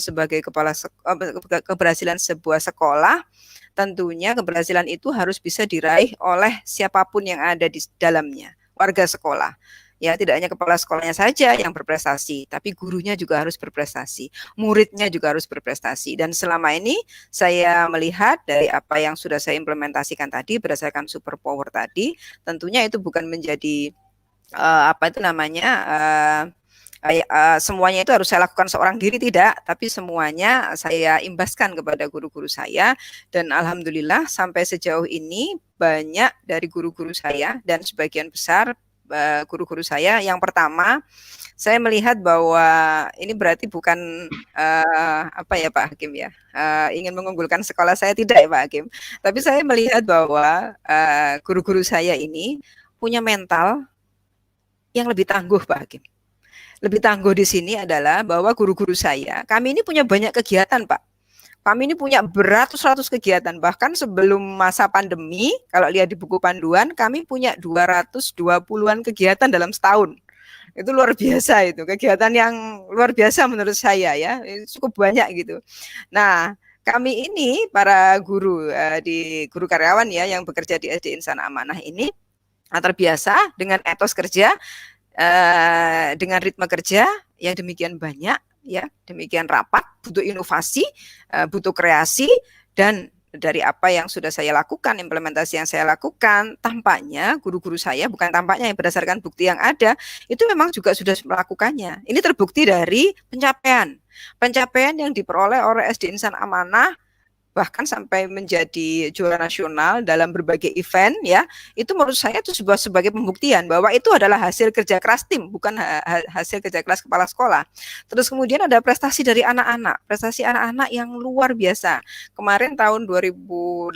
keberhasilan sebuah sekolah, tentunya keberhasilan itu harus bisa diraih oleh siapapun yang ada di dalamnya, warga sekolah. Ya, tidak hanya kepala sekolahnya saja yang berprestasi, tapi gurunya juga harus berprestasi, muridnya juga harus berprestasi. Dan selama ini saya melihat dari apa yang sudah saya implementasikan tadi berdasarkan Superpower tadi, tentunya itu bukan menjadi semuanya itu harus saya lakukan seorang diri, tidak, tapi semuanya saya imbaskan kepada guru-guru saya. Dan alhamdulillah sampai sejauh ini banyak dari guru-guru saya dan sebagian besar guru-guru saya, yang pertama saya melihat bahwa ini berarti bukan Pak Hakim ya, ingin mengunggulkan sekolah saya, tidak ya Pak Hakim, tapi saya melihat bahwa guru-guru saya ini punya mental yang lebih tangguh, Pak Hakim. Lebih tangguh di sini adalah bahwa guru-guru saya, kami ini punya banyak kegiatan, Pak. Kami ini punya beratus-ratus kegiatan, bahkan sebelum masa pandemi, kalau lihat di buku panduan, kami punya 220-an kegiatan dalam setahun. Itu luar biasa, itu kegiatan yang luar biasa menurut saya ya, cukup banyak gitu. Nah, kami ini para guru di guru karyawan ya yang bekerja di SD Insan Amanah ini terbiasa dengan etos kerja, dengan ritme kerja yang demikian banyak, ya, demikian rapat, butuh inovasi, butuh kreasi, dan dari apa yang sudah saya lakukan, implementasi yang saya lakukan, tampaknya guru-guru saya, bukan tampaknya, yang berdasarkan bukti yang ada, itu memang juga sudah melakukannya. Ini terbukti dari pencapaian yang diperoleh oleh SD Insan Amanah, bahkan sampai menjadi juara nasional dalam berbagai event, ya, itu menurut saya itu sebagai pembuktian bahwa itu adalah hasil kerja keras tim, bukan hasil kerja keras kepala sekolah. Terus kemudian ada prestasi dari anak-anak, prestasi anak-anak yang luar biasa. Kemarin tahun 2018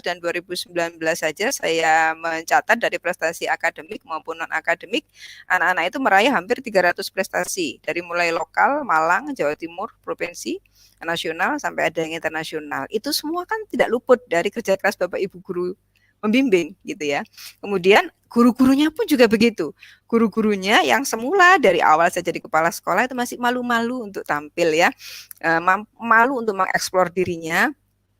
dan 2019 saja saya mencatat dari prestasi akademik maupun non-akademik, anak-anak itu meraih hampir 300 prestasi, dari mulai lokal, Malang, Jawa Timur, provinsi, nasional, sampai ada yang internasional. Itu semua kan tidak luput dari kerja keras Bapak Ibu guru membimbing gitu ya. Kemudian guru-gurunya pun juga begitu. Guru-gurunya yang semula dari awal saya jadi kepala sekolah itu masih malu-malu untuk tampil ya, malu untuk mengeksplor dirinya.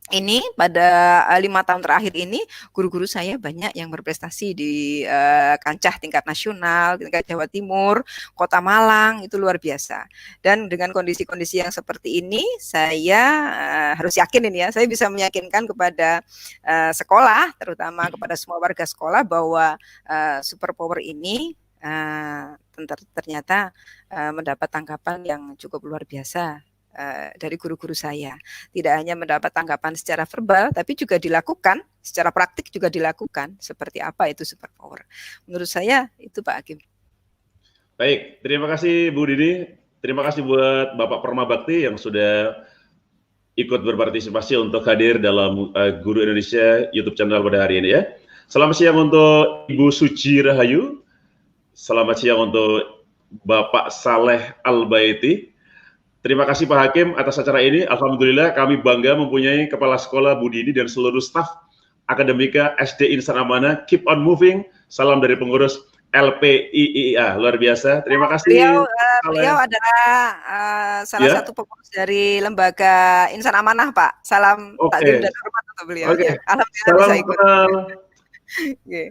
Ini pada 5 tahun terakhir ini guru-guru saya banyak yang berprestasi di kancah tingkat nasional, tingkat Jawa Timur, Kota Malang, itu luar biasa. Dan dengan kondisi-kondisi yang seperti ini, saya harus yakin ini ya, saya bisa meyakinkan kepada sekolah, terutama kepada semua warga sekolah, bahwa Superpower ini ternyata mendapat tanggapan yang cukup luar biasa dari guru-guru saya. Tidak hanya mendapat tanggapan secara verbal, tapi juga dilakukan, secara praktik juga dilakukan. Seperti apa itu Superpower? Menurut saya itu Pak Hakim. Baik, terima kasih Bu Dini. Terima kasih buat Bapak Perma Bakti yang sudah ikut berpartisipasi untuk hadir dalam Guru Indonesia YouTube channel pada hari ini ya. Selamat siang untuk Ibu Suci Rahayu. Selamat siang untuk Bapak Saleh Al-Baiti. Terima kasih Pak Hakim atas acara ini. Alhamdulillah kami bangga mempunyai Kepala Sekolah Bu Dini dan seluruh staf Akademika SD Insan Amanah. Keep on moving. Salam dari pengurus LPIIA. Luar biasa. Terima kasih. Beliau adalah salah satu pengurus dari lembaga Insan Amanah, Pak. Salam takdim dan hormat untuk beliau. Oke. Alhamdulillah bisa ikut.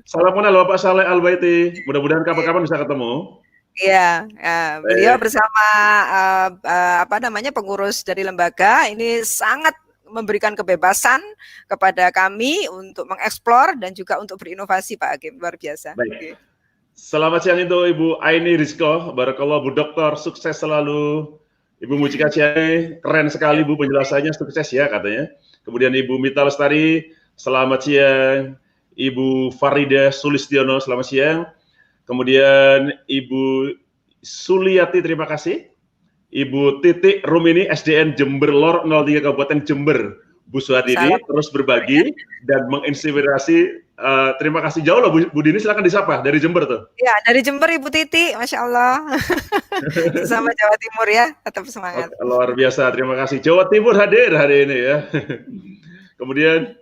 Salam kenal Bapak Saleh Al-Baiti. Mudah-mudahan kapan-kapan bisa ketemu. Iya, beliau bersama pengurus dari lembaga ini sangat memberikan kebebasan kepada kami untuk mengeksplor dan juga untuk berinovasi, Pak Hakim. Luar biasa. Baik. Selamat siang itu Ibu Aini Rizko. Barakallah Bu Dokter, sukses selalu. Ibu Mucika Ciane, keren sekali Bu penjelasannya, sukses ya katanya. Kemudian Ibu Mita Lestari, selamat siang. Ibu Farida Sulistiono, selamat siang. Kemudian Ibu Suliati, terima kasih. Ibu Titik Rumini, SDN Jember Lor 03 Kabupaten Jember. Bu Suhadini terus berbagi dan menginspirasi. Terima kasih jauh loh Bu Dini, silakan disapa dari Jember tuh. Ya, dari Jember Ibu Titi, Masya Allah. Sama Jawa Timur ya, tetap semangat. Luar biasa, terima kasih. Jawa Timur hadir hari ini ya. Kemudian,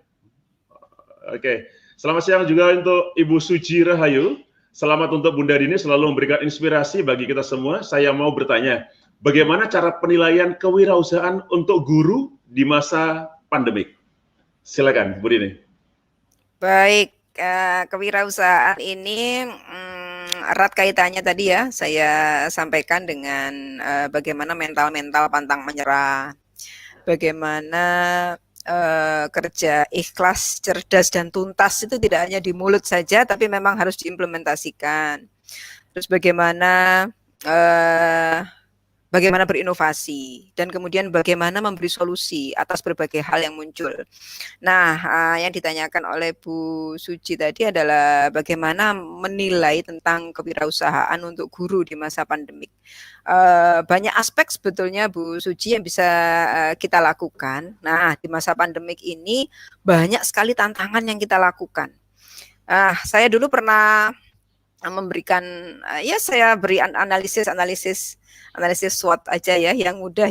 selamat siang juga untuk Ibu Suji Rahayu. Selamat untuk Bunda Dini selalu memberikan inspirasi bagi kita semua. Saya mau bertanya, bagaimana cara penilaian kewirausahaan untuk guru di masa pandemik? Silakan, Bu Dini. Baik, kewirausahaan ini erat kaitannya tadi ya, saya sampaikan dengan bagaimana mental-mental pantang menyerah, bagaimana kerja ikhlas, cerdas, dan tuntas itu tidak hanya di mulut saja, tapi memang harus diimplementasikan. Terus bagaimana berinovasi, dan kemudian bagaimana memberi solusi atas berbagai hal yang muncul. Nah, yang ditanyakan oleh Bu Suci tadi adalah bagaimana menilai tentang kewirausahaan untuk guru di masa pandemik. Banyak aspek sebetulnya Bu Suci yang bisa kita lakukan. Nah, di masa pandemik ini banyak sekali tantangan yang kita lakukan. Saya dulu pernah memberikan, saya beri analisis SWOT aja ya, yang mudah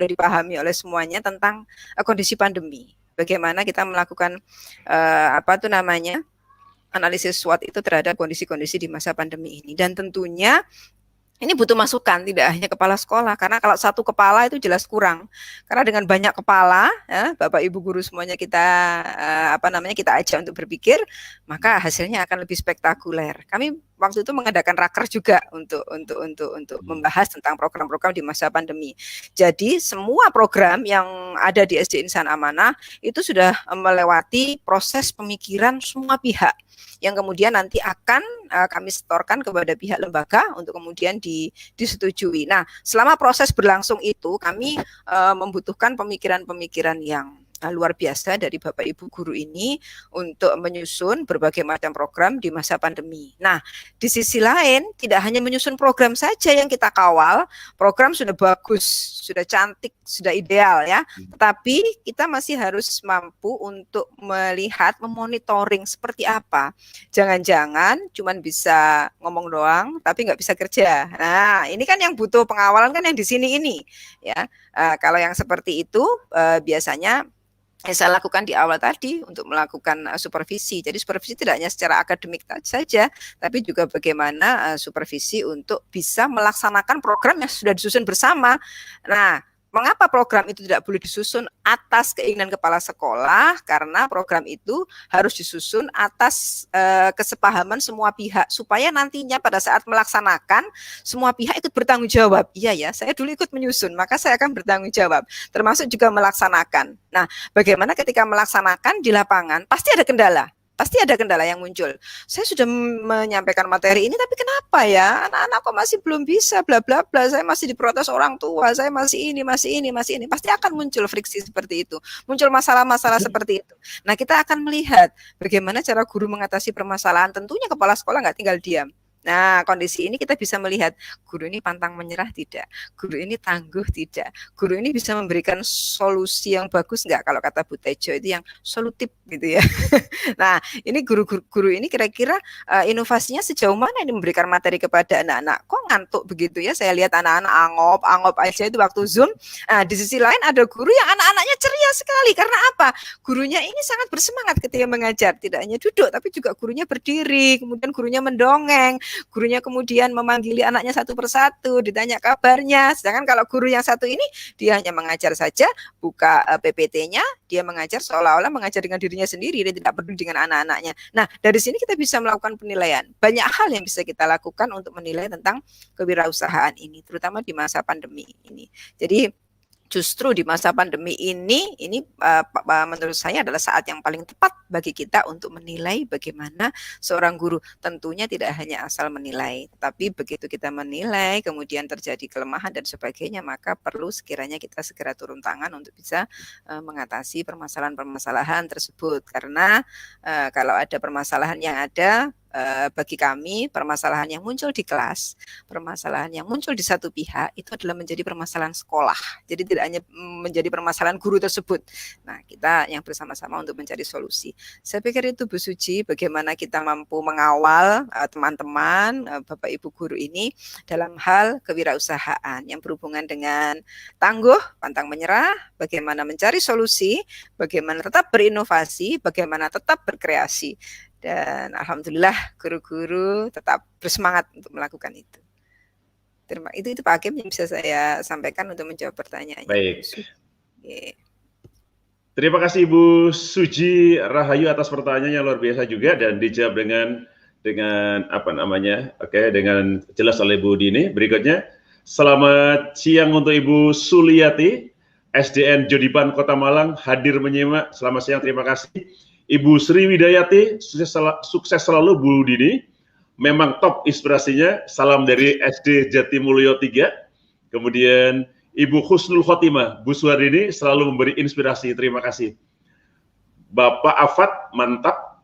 dipahami oleh semuanya tentang kondisi pandemi. Bagaimana kita melakukan analisis SWOT itu terhadap kondisi-kondisi di masa pandemi ini. Dan tentunya ini butuh masukan, tidak hanya kepala sekolah, karena kalau satu kepala itu jelas kurang. Karena dengan banyak kepala, ya, Bapak Ibu guru semuanya kita kita ajak untuk berpikir, maka hasilnya akan lebih spektakuler. Kami waktu itu mengadakan raker juga untuk membahas tentang program-program di masa pandemi. Jadi semua program yang ada di SD Insan Amanah itu sudah melewati proses pemikiran semua pihak, yang kemudian nanti akan kami setorkan kepada pihak lembaga untuk kemudian disetujui. Nah, selama proses berlangsung itu kami membutuhkan pemikiran-pemikiran yang luar biasa dari Bapak Ibu guru ini untuk menyusun berbagai macam program di masa pandemi. Nah, di sisi lain tidak hanya menyusun program saja yang kita kawal, program sudah bagus, sudah cantik, sudah ideal ya, tetapi kita masih harus mampu untuk melihat, memonitoring seperti apa. Jangan-jangan cuman bisa ngomong doang tapi nggak bisa kerja. Nah, ini kan yang butuh pengawalan kan yang di sini ini ya. Kalau yang seperti itu biasanya saya lakukan di awal tadi untuk melakukan supervisi. Jadi supervisi tidak hanya secara akademik saja, tapi juga bagaimana supervisi untuk bisa melaksanakan program yang sudah disusun bersama. Nah, mengapa program itu tidak boleh disusun atas keinginan kepala sekolah? Karena program itu harus disusun atas kesepahaman semua pihak, supaya nantinya pada saat melaksanakan semua pihak ikut bertanggung jawab. Iya ya, saya dulu ikut menyusun, maka saya akan bertanggung jawab, termasuk juga melaksanakan. Nah, bagaimana ketika melaksanakan di lapangan? Pasti ada kendala. Pasti ada kendala yang muncul. Saya sudah menyampaikan materi ini, tapi kenapa ya anak-anak kok masih belum bisa, bla bla bla. Saya masih diprotes orang tua, saya masih ini. Pasti akan muncul friksi seperti itu, muncul masalah-masalah seperti itu. Nah, kita akan melihat bagaimana cara guru mengatasi permasalahan. Tentunya kepala sekolah nggak tinggal diam. Nah, kondisi ini kita bisa melihat guru ini pantang menyerah tidak, guru ini tangguh tidak, guru ini bisa memberikan solusi yang bagus nggak, kalau kata Bu Tejo itu yang solutif gitu ya. Nah, ini guru ini kira-kira inovasinya sejauh mana ini memberikan materi kepada anak-anak. Kok ngantuk begitu ya? Saya lihat anak-anak angop aja itu waktu Zoom. Nah, di sisi lain ada guru yang anak-anaknya ceria sekali. Karena apa? Gurunya ini sangat bersemangat ketika mengajar. Tidak hanya duduk, tapi juga gurunya berdiri. Kemudian gurunya mendongeng. Gurunya kemudian memanggili anaknya satu persatu, ditanya kabarnya. Sedangkan kalau guru yang satu ini, dia hanya mengajar saja, buka PPT-nya, dia mengajar seolah-olah mengajar dengan dirinya sendiri, dia tidak peduli dengan anak-anaknya. Nah, dari sini kita bisa melakukan penilaian. Banyak hal yang bisa kita lakukan untuk menilai tentang kewirausahaan ini, terutama di masa pandemi ini. Jadi justru di masa pandemi ini menurut saya adalah saat yang paling tepat bagi kita untuk menilai bagaimana seorang guru. Tentunya tidak hanya asal menilai, tapi begitu kita menilai kemudian terjadi kelemahan dan sebagainya, maka perlu sekiranya kita segera turun tangan untuk bisa mengatasi permasalahan-permasalahan tersebut. Karena kalau ada permasalahan yang ada, bagi kami permasalahan yang muncul di kelas, permasalahan yang muncul di satu pihak itu adalah menjadi permasalahan sekolah. Jadi tidak hanya menjadi permasalahan guru tersebut. Nah, kita yang bersama-sama untuk mencari solusi. Saya pikir itu Bu Suci, bagaimana kita mampu mengawal teman-teman, Bapak Ibu guru ini dalam hal kewirausahaan yang berhubungan dengan tangguh, pantang menyerah, bagaimana mencari solusi, bagaimana tetap berinovasi, bagaimana tetap berkreasi. Dan alhamdulillah guru-guru tetap bersemangat untuk melakukan itu. Itu Pak Hakim yang bisa saya sampaikan untuk menjawab pertanyaannya. Baik. Terima kasih Ibu Suji Rahayu atas pertanyaannya luar biasa juga dan dijawab dengan dengan jelas oleh Bu Dini. Berikutnya, selamat siang untuk Ibu Suliati, SDN Jodipan Kota Malang, hadir menyimak. Selamat siang, terima kasih. Ibu Sri Widayati, sukses selalu Bu Dini, memang top inspirasinya, salam dari SD Jatimulyo 3. Kemudian Ibu Husnul Khotimah, Bu Suhardini selalu memberi inspirasi, terima kasih. Bapak Afat, mantap.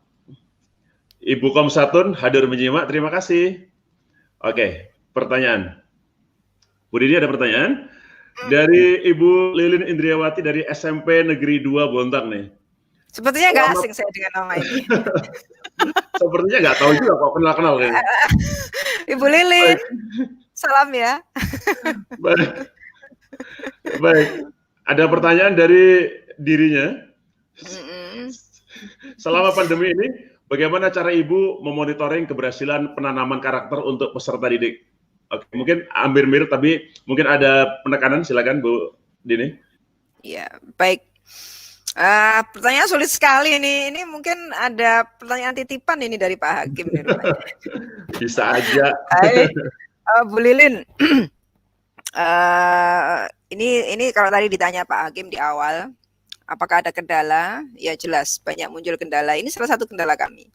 Ibu Komsatun, hadir menyimak, terima kasih. Oke, pertanyaan. Bu Dini ada pertanyaan? Dari Ibu Lilin Indriawati dari SMP Negeri 2 Bontang nih. Sepertinya nggak asing saya dengan nama ini. Sepertinya nggak tahu juga kok, kenal-kenal kayaknya. Ibu Lilin, salam ya. Baik. Ada pertanyaan dari dirinya. Selama pandemi ini, bagaimana cara Ibu memonitoring keberhasilan penanaman karakter untuk peserta didik? Oke, mungkin hampir mirip, tapi mungkin ada penekanan, silakan Bu Dini. Ya, baik. Pertanyaan sulit sekali ini. Ini mungkin ada pertanyaan titipan ini dari Pak Hakim. Bisa aja. Hai, Bu Lilin. Ini kalau tadi ditanya Pak Hakim di awal, apakah ada kendala? Ya jelas, banyak muncul kendala. Ini salah satu kendala kami.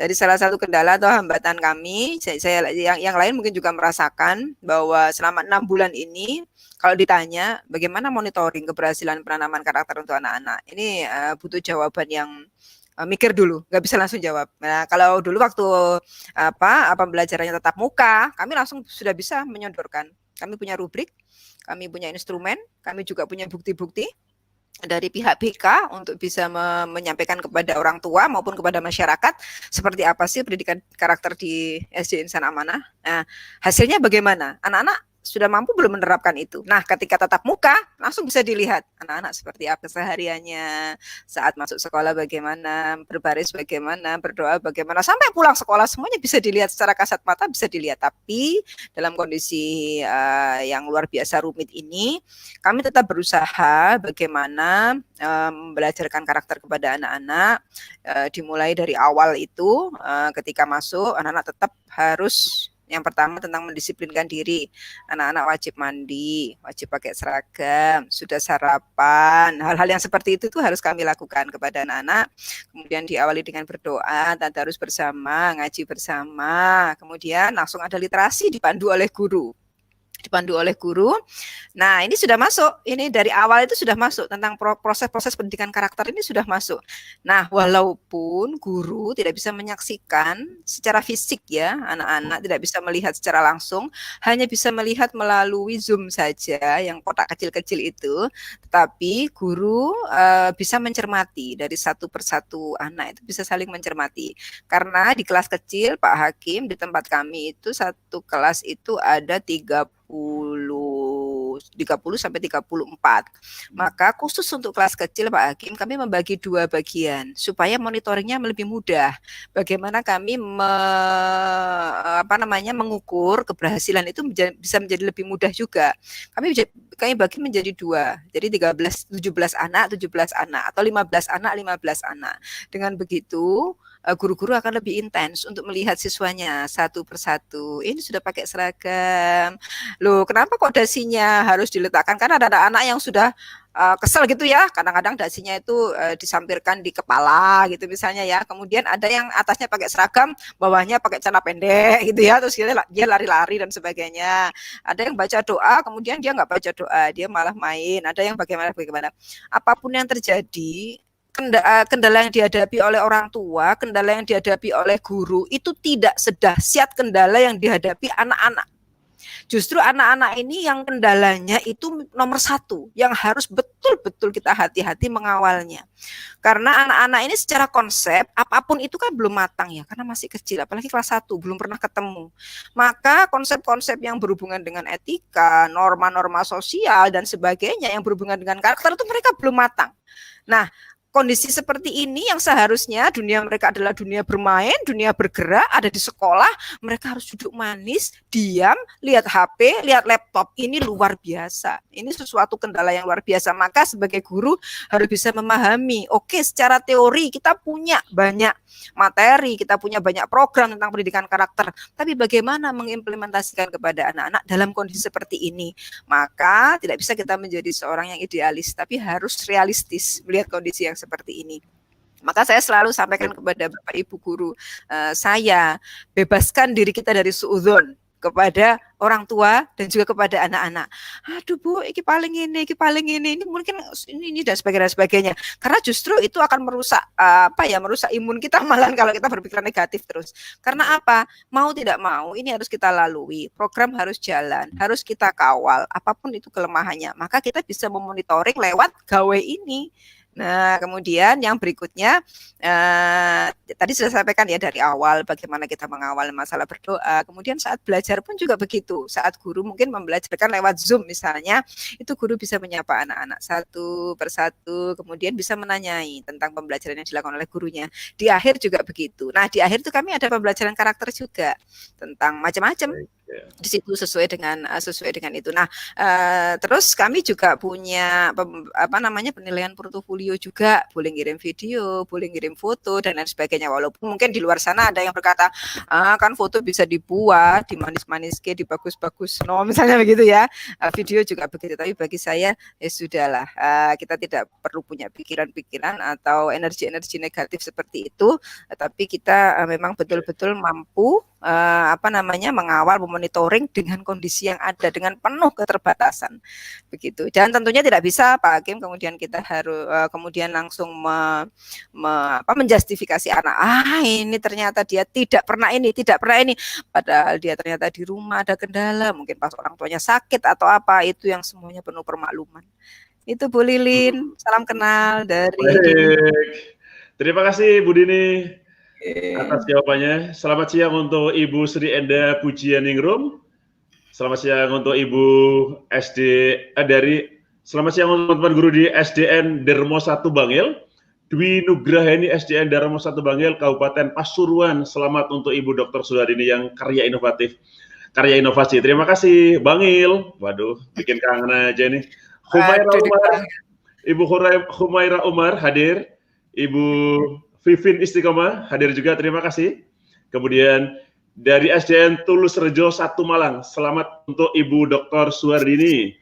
Dari salah satu kendala atau hambatan kami, saya yang lain mungkin juga merasakan bahwa selama 6 bulan ini, kalau ditanya bagaimana monitoring keberhasilan penanaman karakter untuk anak-anak, ini butuh jawaban yang mikir dulu, nggak bisa langsung jawab. Nah, kalau dulu waktu pembelajarannya tatap muka, kami langsung sudah bisa menyodorkan. Kami punya rubrik, kami punya instrumen, kami juga punya bukti-bukti dari pihak BK untuk bisa menyampaikan kepada orang tua maupun kepada masyarakat seperti apa sih pendidikan karakter di SD Insan Amanah. Nah, hasilnya bagaimana? Anak-anak sudah mampu belum menerapkan itu? Nah, ketika tatap muka langsung bisa dilihat anak-anak seperti apa kesehariannya, saat masuk sekolah bagaimana, berbaris bagaimana, berdoa bagaimana, sampai pulang sekolah semuanya bisa dilihat secara kasat mata, bisa dilihat. Tapi dalam kondisi yang luar biasa rumit ini, kami tetap berusaha bagaimana belajarkan karakter kepada anak-anak, dimulai dari awal itu, ketika masuk anak-anak tetap harus yang pertama tentang mendisiplinkan diri. Anak-anak wajib mandi, wajib pakai seragam, sudah sarapan. Hal-hal yang seperti itu tuh harus kami lakukan kepada anak-anak. Kemudian diawali dengan berdoa, tadarus bersama, ngaji bersama. Kemudian langsung ada literasi dipandu oleh guru. dipandu oleh guru. Nah, ini sudah masuk. Ini dari awal itu sudah masuk tentang proses-proses pendidikan karakter ini sudah masuk. Nah, walaupun guru tidak bisa menyaksikan secara fisik ya, anak-anak tidak bisa melihat secara langsung, hanya bisa melihat melalui Zoom saja yang kotak kecil-kecil itu, tetapi guru bisa mencermati dari satu persatu anak itu bisa saling mencermati. Karena di kelas kecil Pak Hakim di tempat kami itu satu kelas itu ada 30 sampai 34. Maka khusus untuk kelas kecil Pak Hakim kami membagi 2 bagian supaya monitoringnya lebih mudah. Bagaimana kami mengukur keberhasilan itu bisa menjadi lebih mudah juga. Kami bagi menjadi 2. Jadi 17 anak atau 15 anak. Dengan begitu guru-guru akan lebih intens untuk melihat siswanya satu persatu. Ini sudah pakai seragam. Loh, kenapa kok dasinya harus diletakkan? Karena ada anak yang sudah kesel gitu ya. Kadang-kadang dasinya itu disampirkan di kepala gitu misalnya ya. Kemudian ada yang atasnya pakai seragam, bawahnya pakai celana pendek gitu ya. Terus dia lari-lari dan sebagainya. Ada yang baca doa, kemudian dia nggak baca doa, dia malah main. Ada yang bagaimana. Apapun yang terjadi, kendala yang dihadapi oleh orang tua, kendala yang dihadapi oleh guru itu tidak sedahsyat kendala yang dihadapi anak-anak. Justru anak-anak ini yang kendalanya itu nomor 1, yang harus betul-betul kita hati-hati mengawalnya. Karena anak-anak ini secara konsep, apapun itu kan belum matang ya, karena masih kecil, apalagi kelas 1, belum pernah ketemu. Maka konsep-konsep yang berhubungan dengan etika, norma-norma sosial, dan sebagainya yang berhubungan dengan karakter itu mereka belum matang. Nah, kondisi seperti ini yang seharusnya dunia mereka adalah dunia bermain, dunia bergerak, ada di sekolah, mereka harus duduk manis, diam, lihat HP, lihat laptop. Ini luar biasa. Ini sesuatu kendala yang luar biasa. Maka sebagai guru harus bisa memahami, oke, secara teori kita punya banyak materi, kita punya banyak program tentang pendidikan karakter, tapi bagaimana mengimplementasikan kepada anak-anak dalam kondisi seperti ini? Maka tidak bisa kita menjadi seorang yang idealis, tapi harus realistis melihat kondisi yang seperti ini. Maka saya selalu sampaikan kepada Bapak Ibu guru saya, bebaskan diri kita dari suudzon kepada orang tua dan juga kepada anak-anak. Aduh Bu, ini paling ini mungkin ini dan sebagainya. Karena justru itu akan merusak merusak imun kita malah kalau kita berpikiran negatif terus. Karena apa? Mau tidak mau ini harus kita lalui. Program harus jalan, harus kita kawal apapun itu kelemahannya. Maka kita bisa memonitoring lewat gawe ini. Nah, kemudian yang berikutnya tadi sudah saya sampaikan ya dari awal bagaimana kita mengawal masalah berdoa. Kemudian saat belajar pun juga begitu. Saat guru mungkin membelajarkan lewat Zoom misalnya, itu guru bisa menyapa anak-anak satu persatu, kemudian bisa menanyai tentang pembelajaran yang dilakukan oleh gurunya. Di akhir juga begitu. Nah, di akhir itu kami ada pembelajaran karakter juga tentang macam-macam. Di situ sesuai dengan itu. Nah, terus kami juga punya penilaian portofolio juga, boleh ngirim video, boleh ngirim foto dan lain sebagainya. Walaupun mungkin di luar sana ada yang berkata, kan foto bisa dibuat, dimanis-manis, dibagus-bagus, no misalnya begitu ya. Video juga begitu. Tapi bagi saya ya sudahlah, kita tidak perlu punya pikiran-pikiran atau energi-energi negatif seperti itu, tapi kita memang betul-betul mampu mengawal, memonitoring dengan kondisi yang ada dengan penuh keterbatasan begitu. Dan tentunya tidak bisa Pak Hakim kemudian kita harus kemudian langsung menjustifikasi anak, ini ternyata dia tidak pernah ini, padahal dia ternyata di rumah ada kendala, mungkin pas orang tuanya sakit atau apa, itu yang semuanya penuh permakluman. Itu Bu Lilin, salam kenal dari Baik. Terima kasih Bu Dini atas jawabannya. Selamat siang untuk Ibu Sri Enda Pujianingrum. Selamat siang untuk Ibu selamat siang untuk teman-teman guru di SDN Darmo 1 Bangil. Dwi Nugraheni SDN Darmo 1 Bangil, Kabupaten Pasuruan. Selamat untuk Ibu Dr. Suharini yang karya inovasi. Terima kasih Bangil. Waduh, bikin kangen aja nih. Ibu Humaira Umar hadir. Ibu Vivin Istiqomah hadir juga, terima kasih. Kemudian dari SDN Tulus Rejo 1 Malang, selamat untuk Ibu Dr. Suharini.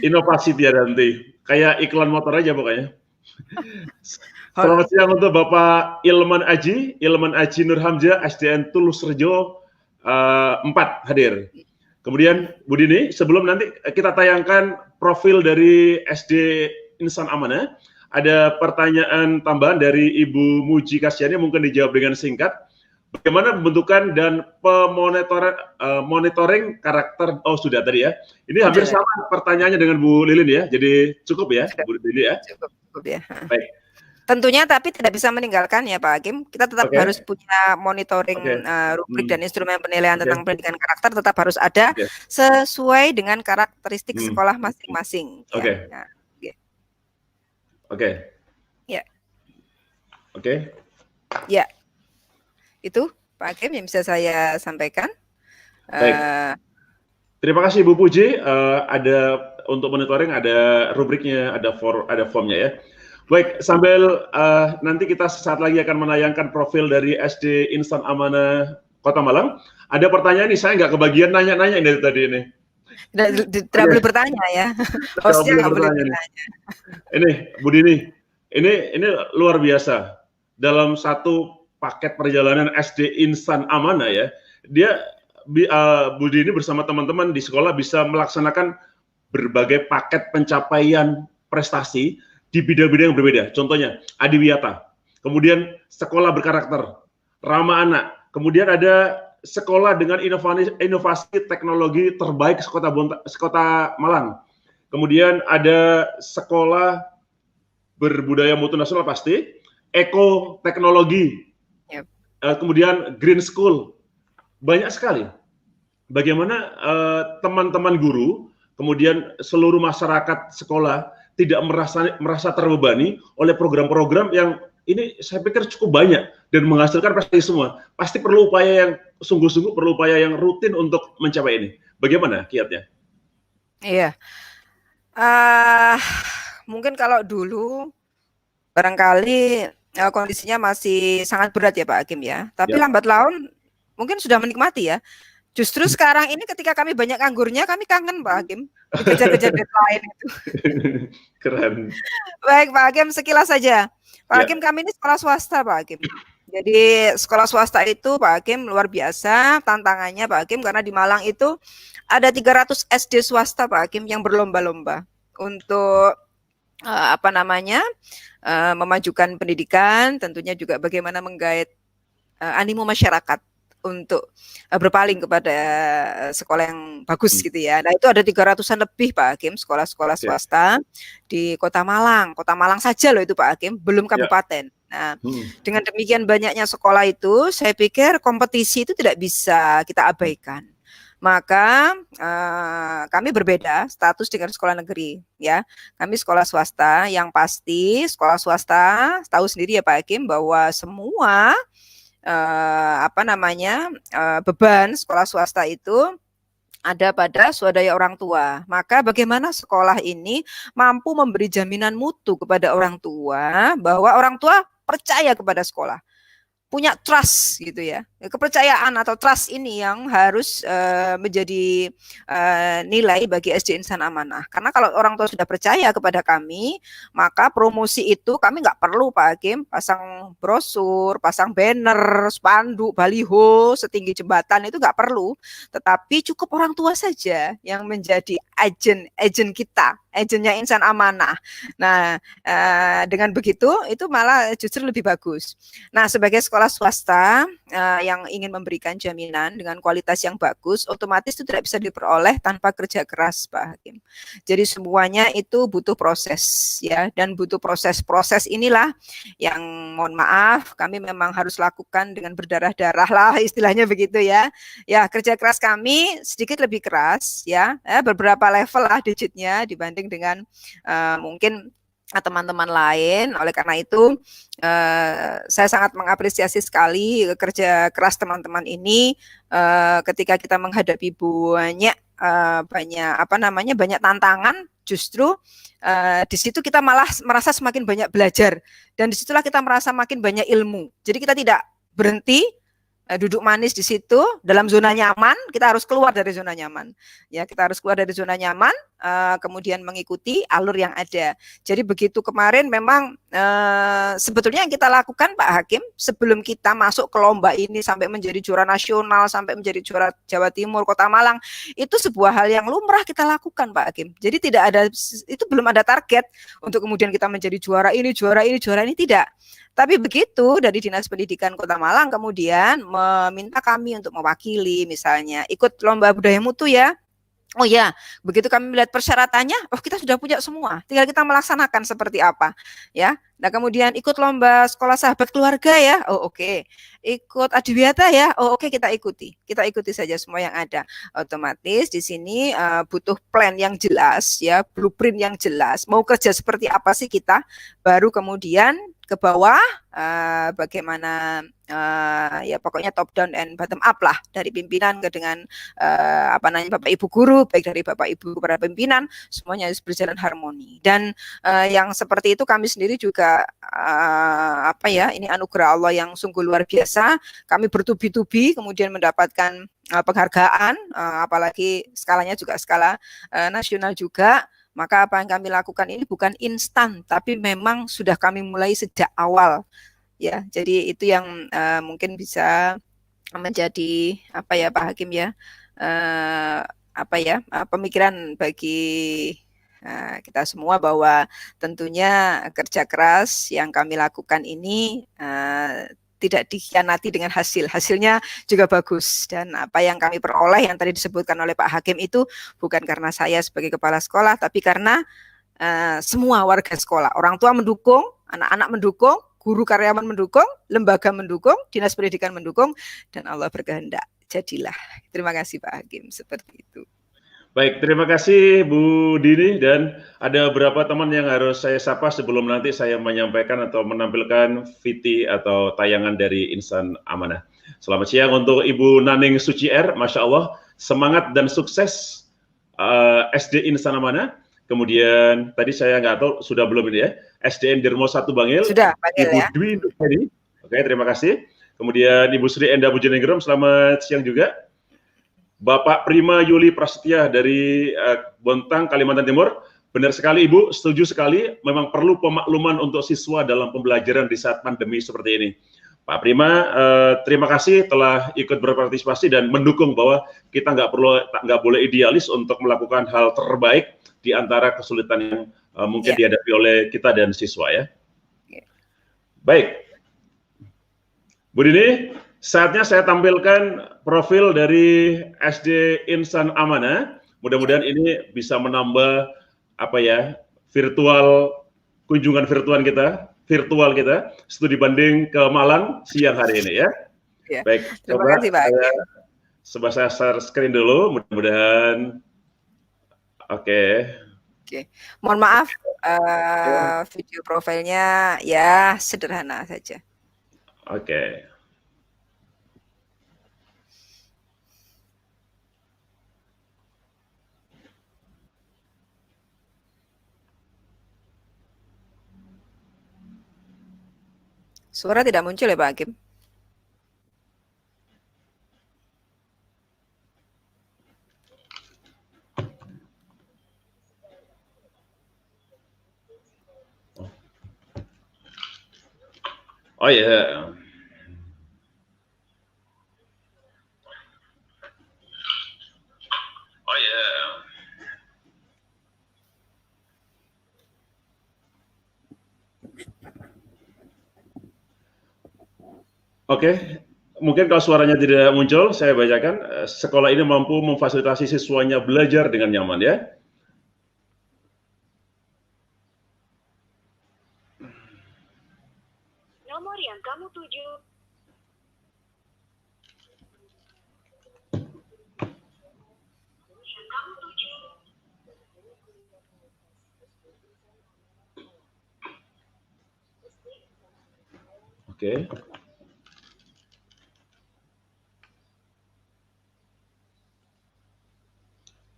Inovasi tiada henti, kayak iklan motor aja pokoknya. Selamat siang untuk Bapak Ilman Aji Nur Hamzah, SDN Tulus Rejo 4 hadir. Kemudian Bu Dini, sebelum nanti kita tayangkan profil dari SD Insan Amanah, ada pertanyaan tambahan dari Ibu Muji Kasyani, mungkin dijawab dengan singkat. Bagaimana pembentukan dan monitoring karakter? Oh, sudah tadi ya. Ini hampir sama pertanyaannya dengan Bu Lilin ya. Jadi cukup ya, Bu Lilin ya. Cukup ya. Baik. Tentunya tapi tidak bisa meninggalkan ya Pak Hakim. Kita tetap harus punya monitoring rubrik dan instrumen penilaian tentang pendidikan karakter tetap harus ada sesuai dengan karakteristik sekolah masing-masing. Oke. Ya. Oke. Ya. Itu Pak Hakim yang bisa saya sampaikan. Baik. Terima kasih Bu Puji. Ada untuk monitoring ada rubriknya, ada formnya ya. Baik, sambil nanti kita sesaat lagi akan menayangkan profil dari SD Insan Amanah Kota Malang. Ada pertanyaan nih, saya nggak kebagian nanya-nanya ini tadi ini. Tidak boleh bertanya ya. Hostnya nggak boleh bertanya. Ini Bu Dini, ini luar biasa. Dalam satu paket perjalanan SD Insan Amanah ya, dia Bu Dini bersama teman-teman di sekolah bisa melaksanakan berbagai paket pencapaian prestasi di bidang-bidang yang berbeda. Contohnya Adiwiyata, kemudian sekolah berkarakter, ramah anak, kemudian ada sekolah dengan inovasi teknologi terbaik sekota Malang. Kemudian ada sekolah berbudaya mutu nasional pasti, eko teknologi, kemudian green school, banyak sekali. Bagaimana teman-teman guru, kemudian seluruh masyarakat sekolah tidak merasa terbebani oleh program-program yang ini saya pikir cukup banyak dan menghasilkan prestasi semua. Pasti perlu upaya yang sungguh-sungguh, perlu upaya yang rutin untuk mencapai ini. Bagaimana kiatnya? Iya. Mungkin kalau dulu barangkali kondisinya masih sangat berat ya Pak Hakim ya. Tapi lambat laun mungkin sudah menikmati ya. Justru sekarang ini ketika kami banyak anggurnya, kami kangen Pak Hakim. Dikejar-kejar deadline itu. Keren. Baik Pak Hakim, sekilas saja. Pak Hakim, kami ini sekolah swasta Pak Hakim. Jadi sekolah swasta itu Pak Hakim luar biasa tantangannya Pak Hakim, karena di Malang itu ada 300 SD swasta Pak Hakim yang berlomba-lomba untuk memajukan pendidikan, tentunya juga bagaimana menggait animo masyarakat untuk berpaling kepada sekolah yang bagus gitu ya. Nah, itu ada 300-an lebih Pak Hakim sekolah-sekolah swasta di Kota Malang. Kota Malang saja loh itu Pak Hakim, belum kabupaten. Nah, dengan demikian banyaknya sekolah itu, saya pikir kompetisi itu tidak bisa kita abaikan. Maka kami berbeda status dengan sekolah negeri ya. Kami sekolah swasta, yang pasti sekolah swasta tahu sendiri ya Pak Hakim bahwa semua beban sekolah swasta itu ada pada swadaya orang tua. Maka bagaimana sekolah ini mampu memberi jaminan mutu kepada orang tua bahwa orang tua percaya kepada sekolah, punya trust gitu ya. Kepercayaan atau trust ini yang harus menjadi nilai bagi SD Insan Amanah. Karena kalau orang tua sudah percaya kepada kami, maka promosi itu kami nggak perlu Pak Hakim pasang brosur, pasang banner, spanduk, baliho setinggi jembatan, itu nggak perlu. Tetapi cukup orang tua saja yang menjadi agen kita, agennya Insan Amanah. Nah, dengan begitu itu malah justru lebih bagus. Nah, sebagai sekolah swasta yang ingin memberikan jaminan dengan kualitas yang bagus, otomatis itu tidak bisa diperoleh tanpa kerja keras Pak Hakim. Jadi semuanya itu butuh proses ya, dan butuh proses inilah yang mohon maaf kami memang harus lakukan dengan berdarah-darah lah istilahnya begitu ya. Ya, kerja keras kami sedikit lebih keras ya, beberapa level lah digitnya dibanding dengan mungkin teman-teman lain. Oleh karena itu saya sangat mengapresiasi sekali kerja keras teman-teman ini ketika kita menghadapi banyak tantangan. Justru di situ kita malah merasa semakin banyak belajar, dan disitulah kita merasa makin banyak ilmu. Jadi kita tidak berhenti duduk manis di situ dalam zona nyaman, kita harus keluar dari zona nyaman. Ya, kita harus keluar dari zona nyaman, kemudian mengikuti alur yang ada. Jadi begitu kemarin memang sebetulnya yang kita lakukan Pak Hakim sebelum kita masuk ke lomba ini sampai menjadi juara nasional, sampai menjadi juara Jawa Timur, Kota Malang, itu sebuah hal yang lumrah kita lakukan Pak Hakim. Jadi tidak ada, itu belum ada target untuk kemudian kita menjadi juara ini, tidak. Tapi begitu dari Dinas Pendidikan Kota Malang kemudian meminta kami untuk mewakili, misalnya ikut lomba budaya mutu ya. Oh ya, begitu kami melihat persyaratannya, oh kita sudah punya semua, tinggal kita melaksanakan seperti apa, ya. Nah kemudian ikut lomba sekolah sahabat keluarga ya, oh oke. Ikut adiwiyata ya, oh oke kita ikuti saja semua yang ada. Otomatis di sini butuh plan yang jelas ya, blueprint yang jelas. Mau kerja seperti apa sih kita, baru kemudian ke bawah bagaimana ya pokoknya top down and bottom up lah dari pimpinan ke dengan Bapak Ibu guru, baik dari Bapak Ibu kepada pimpinan, semuanya harus berjalan harmoni. Dan yang seperti itu kami sendiri juga ini anugerah Allah yang sungguh luar biasa. Kami bertubi-tubi kemudian mendapatkan penghargaan, apalagi skalanya juga skala nasional juga. Maka apa yang kami lakukan ini bukan instan, tapi memang sudah kami mulai sejak awal, ya. Jadi itu yang mungkin bisa menjadi Pak Hakim ya, pemikiran bagi kita semua bahwa tentunya kerja keras yang kami lakukan ini tidak dikhianati dengan hasilnya juga bagus, dan apa yang kami peroleh yang tadi disebutkan oleh Pak Hakim itu bukan karena saya sebagai kepala sekolah, tapi karena semua warga sekolah, orang tua mendukung, anak-anak mendukung, guru karyawan mendukung, lembaga mendukung, dinas pendidikan mendukung, dan Allah berkehendak jadilah. Terima kasih Pak Hakim, seperti itu. Baik, terima kasih Bu Dini, dan ada beberapa teman yang harus saya sapa sebelum nanti saya menyampaikan atau menampilkan VT atau tayangan dari Insan Amanah. Selamat siang untuk Ibu Naning Suci R, Masya Allah, semangat dan sukses SD Insan Amanah. Kemudian tadi saya nggak tahu sudah belum ini ya, SDN Dirmo 1 Bangil, sudah, Bangil, Ibu ya. Dwi Nurhadi. Oke, terima kasih. Kemudian Ibu Sri Enda Bujenegrom, selamat siang juga. Bapak Prima Yuli Prasetya dari Bontang, Kalimantan Timur. Benar sekali Ibu, setuju sekali, memang perlu pemakluman untuk siswa dalam pembelajaran di saat pandemi seperti ini. Pak Prima, terima kasih telah ikut berpartisipasi dan mendukung bahwa kita nggak boleh idealis untuk melakukan hal terbaik di antara kesulitan yang mungkin dihadapi oleh kita dan siswa ya. Baik, Bu Dini, saatnya saya tampilkan profil dari SD Insan Amanah. Mudah-mudahan ini bisa menambah kunjungan virtual kita studi banding ke Malang siang hari ini ya. Ya. Baik, terima kasih Pak. Coba saya share screen dulu, mudah-mudahan. Oke. Mohon maaf, video profilnya ya sederhana saja. Oke. Suara tidak muncul ya Pak Hakim? Oh ya. Oh ya. Oke, mungkin kalau suaranya tidak muncul, saya bacakan. Sekolah ini mampu memfasilitasi siswanya belajar dengan nyaman ya. Nomor yang kamu tuju. Oke.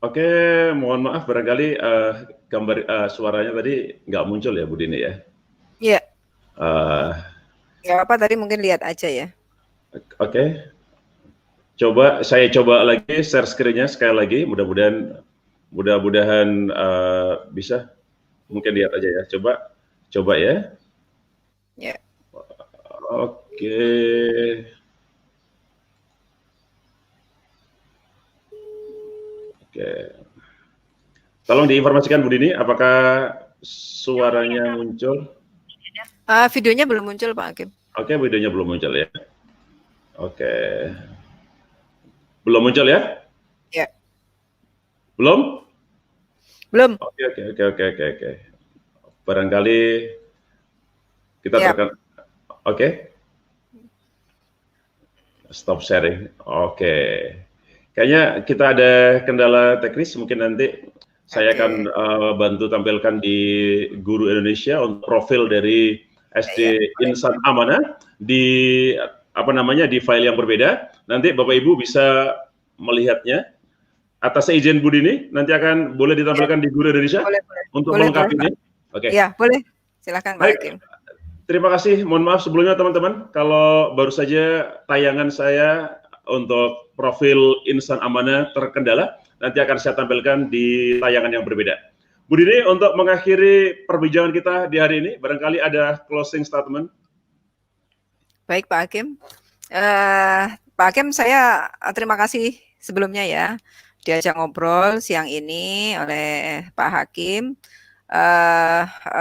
Oke, mohon maaf barangkali gambar suaranya tadi nggak muncul ya Bu Dini ya? Iya. Nggak apa, tadi mungkin lihat aja ya. Oke. Saya coba lagi share screen-nya sekali lagi. Mudah-mudahan bisa. Mungkin lihat aja ya. Coba ya. Ya. Oke. Oke. Tolong diinformasikan Bu Dini, apakah suaranya muncul? Videonya belum muncul Pak Hakim. Oke, videonya belum muncul ya. Oke. Belum muncul ya? Ya. Belum? Belum. Oke. Barangkali kita tekan. Oke. Stop sharing. Oke. Kayaknya kita ada kendala teknis, mungkin nanti saya akan bantu tampilkan di Guru Indonesia untuk profil dari SD Insan Amanah di di file yang berbeda. Nanti Bapak Ibu bisa melihatnya. Atas izin Bu Dini, nanti akan boleh ditampilkan di Guru Indonesia untuk melengkapi ini. Oke. Ya, boleh. Silakan Pak Hakim. Terima kasih. Mohon maaf sebelumnya teman-teman kalau baru saja tayangan saya untuk profil Insan Amanah terkendala. Nanti akan saya tampilkan di tayangan yang berbeda. Bu Dini, untuk mengakhiri perbincangan kita di hari ini, barangkali ada closing statement. Baik Pak Hakim. Pak Hakim, saya terima kasih sebelumnya ya diajak ngobrol siang ini oleh Pak Hakim.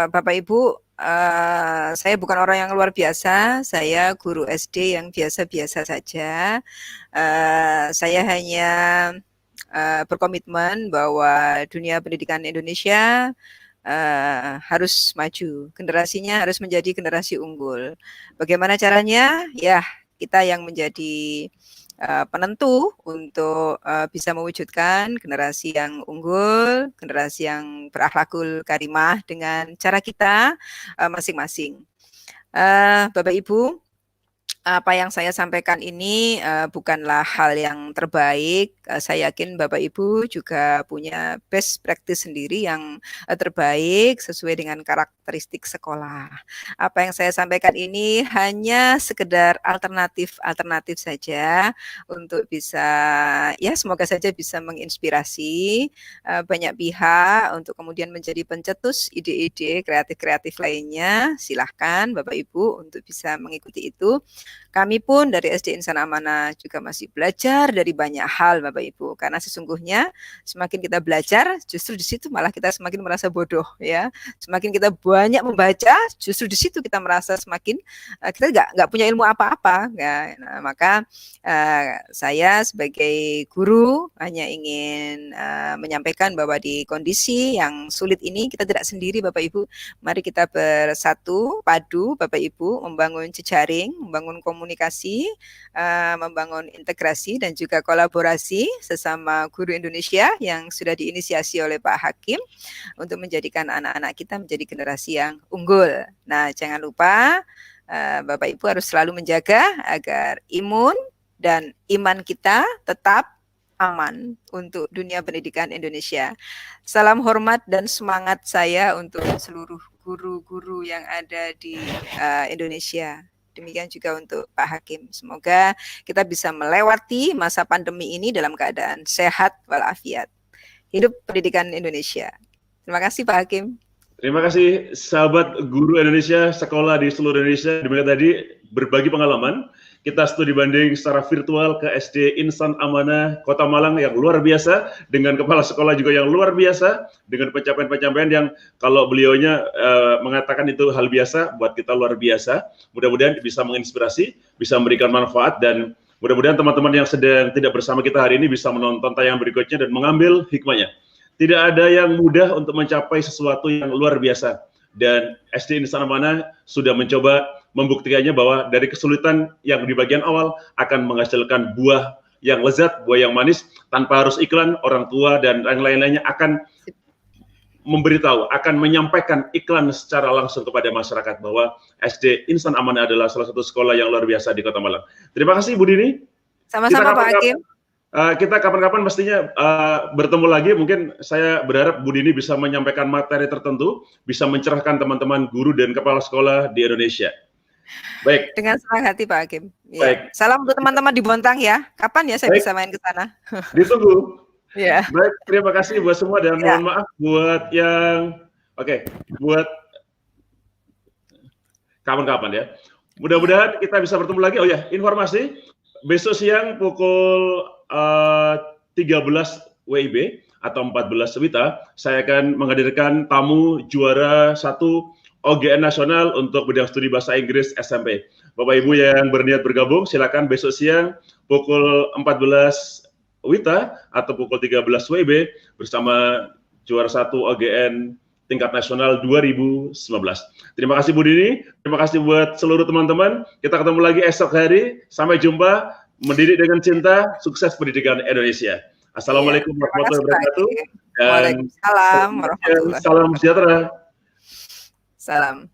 Bapak Ibu, saya bukan orang yang luar biasa, saya guru SD yang biasa-biasa saja. Saya hanya berkomitmen bahwa dunia pendidikan Indonesia harus maju, generasinya harus menjadi generasi unggul. Bagaimana caranya? Ya, kita yang menjadi penentu untuk bisa mewujudkan generasi yang unggul, generasi yang berakhlakul karimah dengan cara kita masing-masing. Bapak Ibu, apa yang saya sampaikan ini bukanlah hal yang terbaik. Saya yakin Bapak Ibu juga punya best practice sendiri yang terbaik sesuai dengan karakteristik sekolah. Apa yang saya sampaikan ini hanya sekedar alternatif saja untuk bisa, ya semoga saja bisa menginspirasi banyak pihak untuk kemudian menjadi pencetus ide-ide kreatif-kreatif lainnya. Silahkan Bapak Ibu untuk bisa mengikuti itu. Kami pun dari SD Insan Amanah juga masih belajar dari banyak hal Bapak Ibu, karena sesungguhnya semakin kita belajar justru di situ malah kita semakin merasa bodoh ya. Semakin kita banyak membaca justru di situ kita merasa semakin kita nggak punya ilmu apa-apa ya. Nah, maka saya sebagai guru hanya ingin menyampaikan bahwa di kondisi yang sulit ini kita tidak sendiri Bapak Ibu. Mari kita bersatu padu Bapak Ibu membangun jejaring, membangun komunikasi, membangun integrasi dan juga kolaborasi sesama guru Indonesia yang sudah diinisiasi oleh Pak Hakim untuk menjadikan anak-anak kita menjadi generasi yang unggul. Nah, jangan lupa Bapak Ibu harus selalu menjaga agar imun dan iman kita tetap aman untuk dunia pendidikan Indonesia. Salam hormat dan semangat saya untuk seluruh guru-guru yang ada di Indonesia. Demikian juga untuk Pak Hakim. Semoga kita bisa melewati masa pandemi ini dalam keadaan sehat walafiat. Hidup pendidikan Indonesia. Terima kasih Pak Hakim. Terima kasih sahabat guru Indonesia, sekolah di seluruh Indonesia. Demikian tadi berbagi pengalaman. Kita studi banding secara virtual ke SD Insan Amanah Kota Malang yang luar biasa, dengan kepala sekolah juga yang luar biasa, dengan pencapaian-pencapaian yang kalau beliaunya mengatakan itu hal biasa, buat kita luar biasa. Mudah-mudahan bisa menginspirasi, bisa memberikan manfaat, dan mudah-mudahan teman-teman yang sedang tidak bersama kita hari ini bisa menonton tayangan berikutnya dan mengambil hikmahnya. Tidak ada yang mudah untuk mencapai sesuatu yang luar biasa. Dan SD Insan Amanah sudah mencoba membuktikannya bahwa dari kesulitan yang di bagian awal akan menghasilkan buah yang lezat, buah yang manis, tanpa harus iklan. Orang tua dan yang lain-lainnya akan memberitahu, akan menyampaikan iklan secara langsung kepada masyarakat bahwa SD Insan Amanah adalah salah satu sekolah yang luar biasa di Kota Malang. Terima kasih Bu Dini. Sama-sama Pak Hakim. Kita kapan-kapan mestinya bertemu lagi. Mungkin saya berharap Bu Dini bisa menyampaikan materi tertentu, bisa mencerahkan teman-teman guru dan kepala sekolah di Indonesia. Baik. Dengan senang hati Pak Hakim. Ya. Baik. Salam untuk teman-teman di Bontang ya. Kapan ya saya bisa main ke sana? Ditunggu. Ya. Baik, terima kasih buat semua dan mohon maaf buat yang buat kapan-kapan ya. Mudah-mudahan kita bisa bertemu lagi. Oh ya, informasi besok siang pukul 13 WIB atau 14 WITA, saya akan menghadirkan tamu juara 1 OGN nasional untuk bidang studi bahasa Inggris SMP. Bapak Ibu yang berniat bergabung, silakan besok siang pukul 14 WITA atau pukul 13 WIB bersama juara 1 OGN tingkat nasional 2019. Terima kasih Bu Dini, terima kasih buat seluruh teman-teman. Kita ketemu lagi esok hari. Sampai jumpa. Mendidik dengan cinta, sukses pendidikan Indonesia. Assalamualaikum warahmatullahi wabarakatuh. Waalaikumsalam warahmatullahi wabarakatuh. Salam sejahtera. Salam.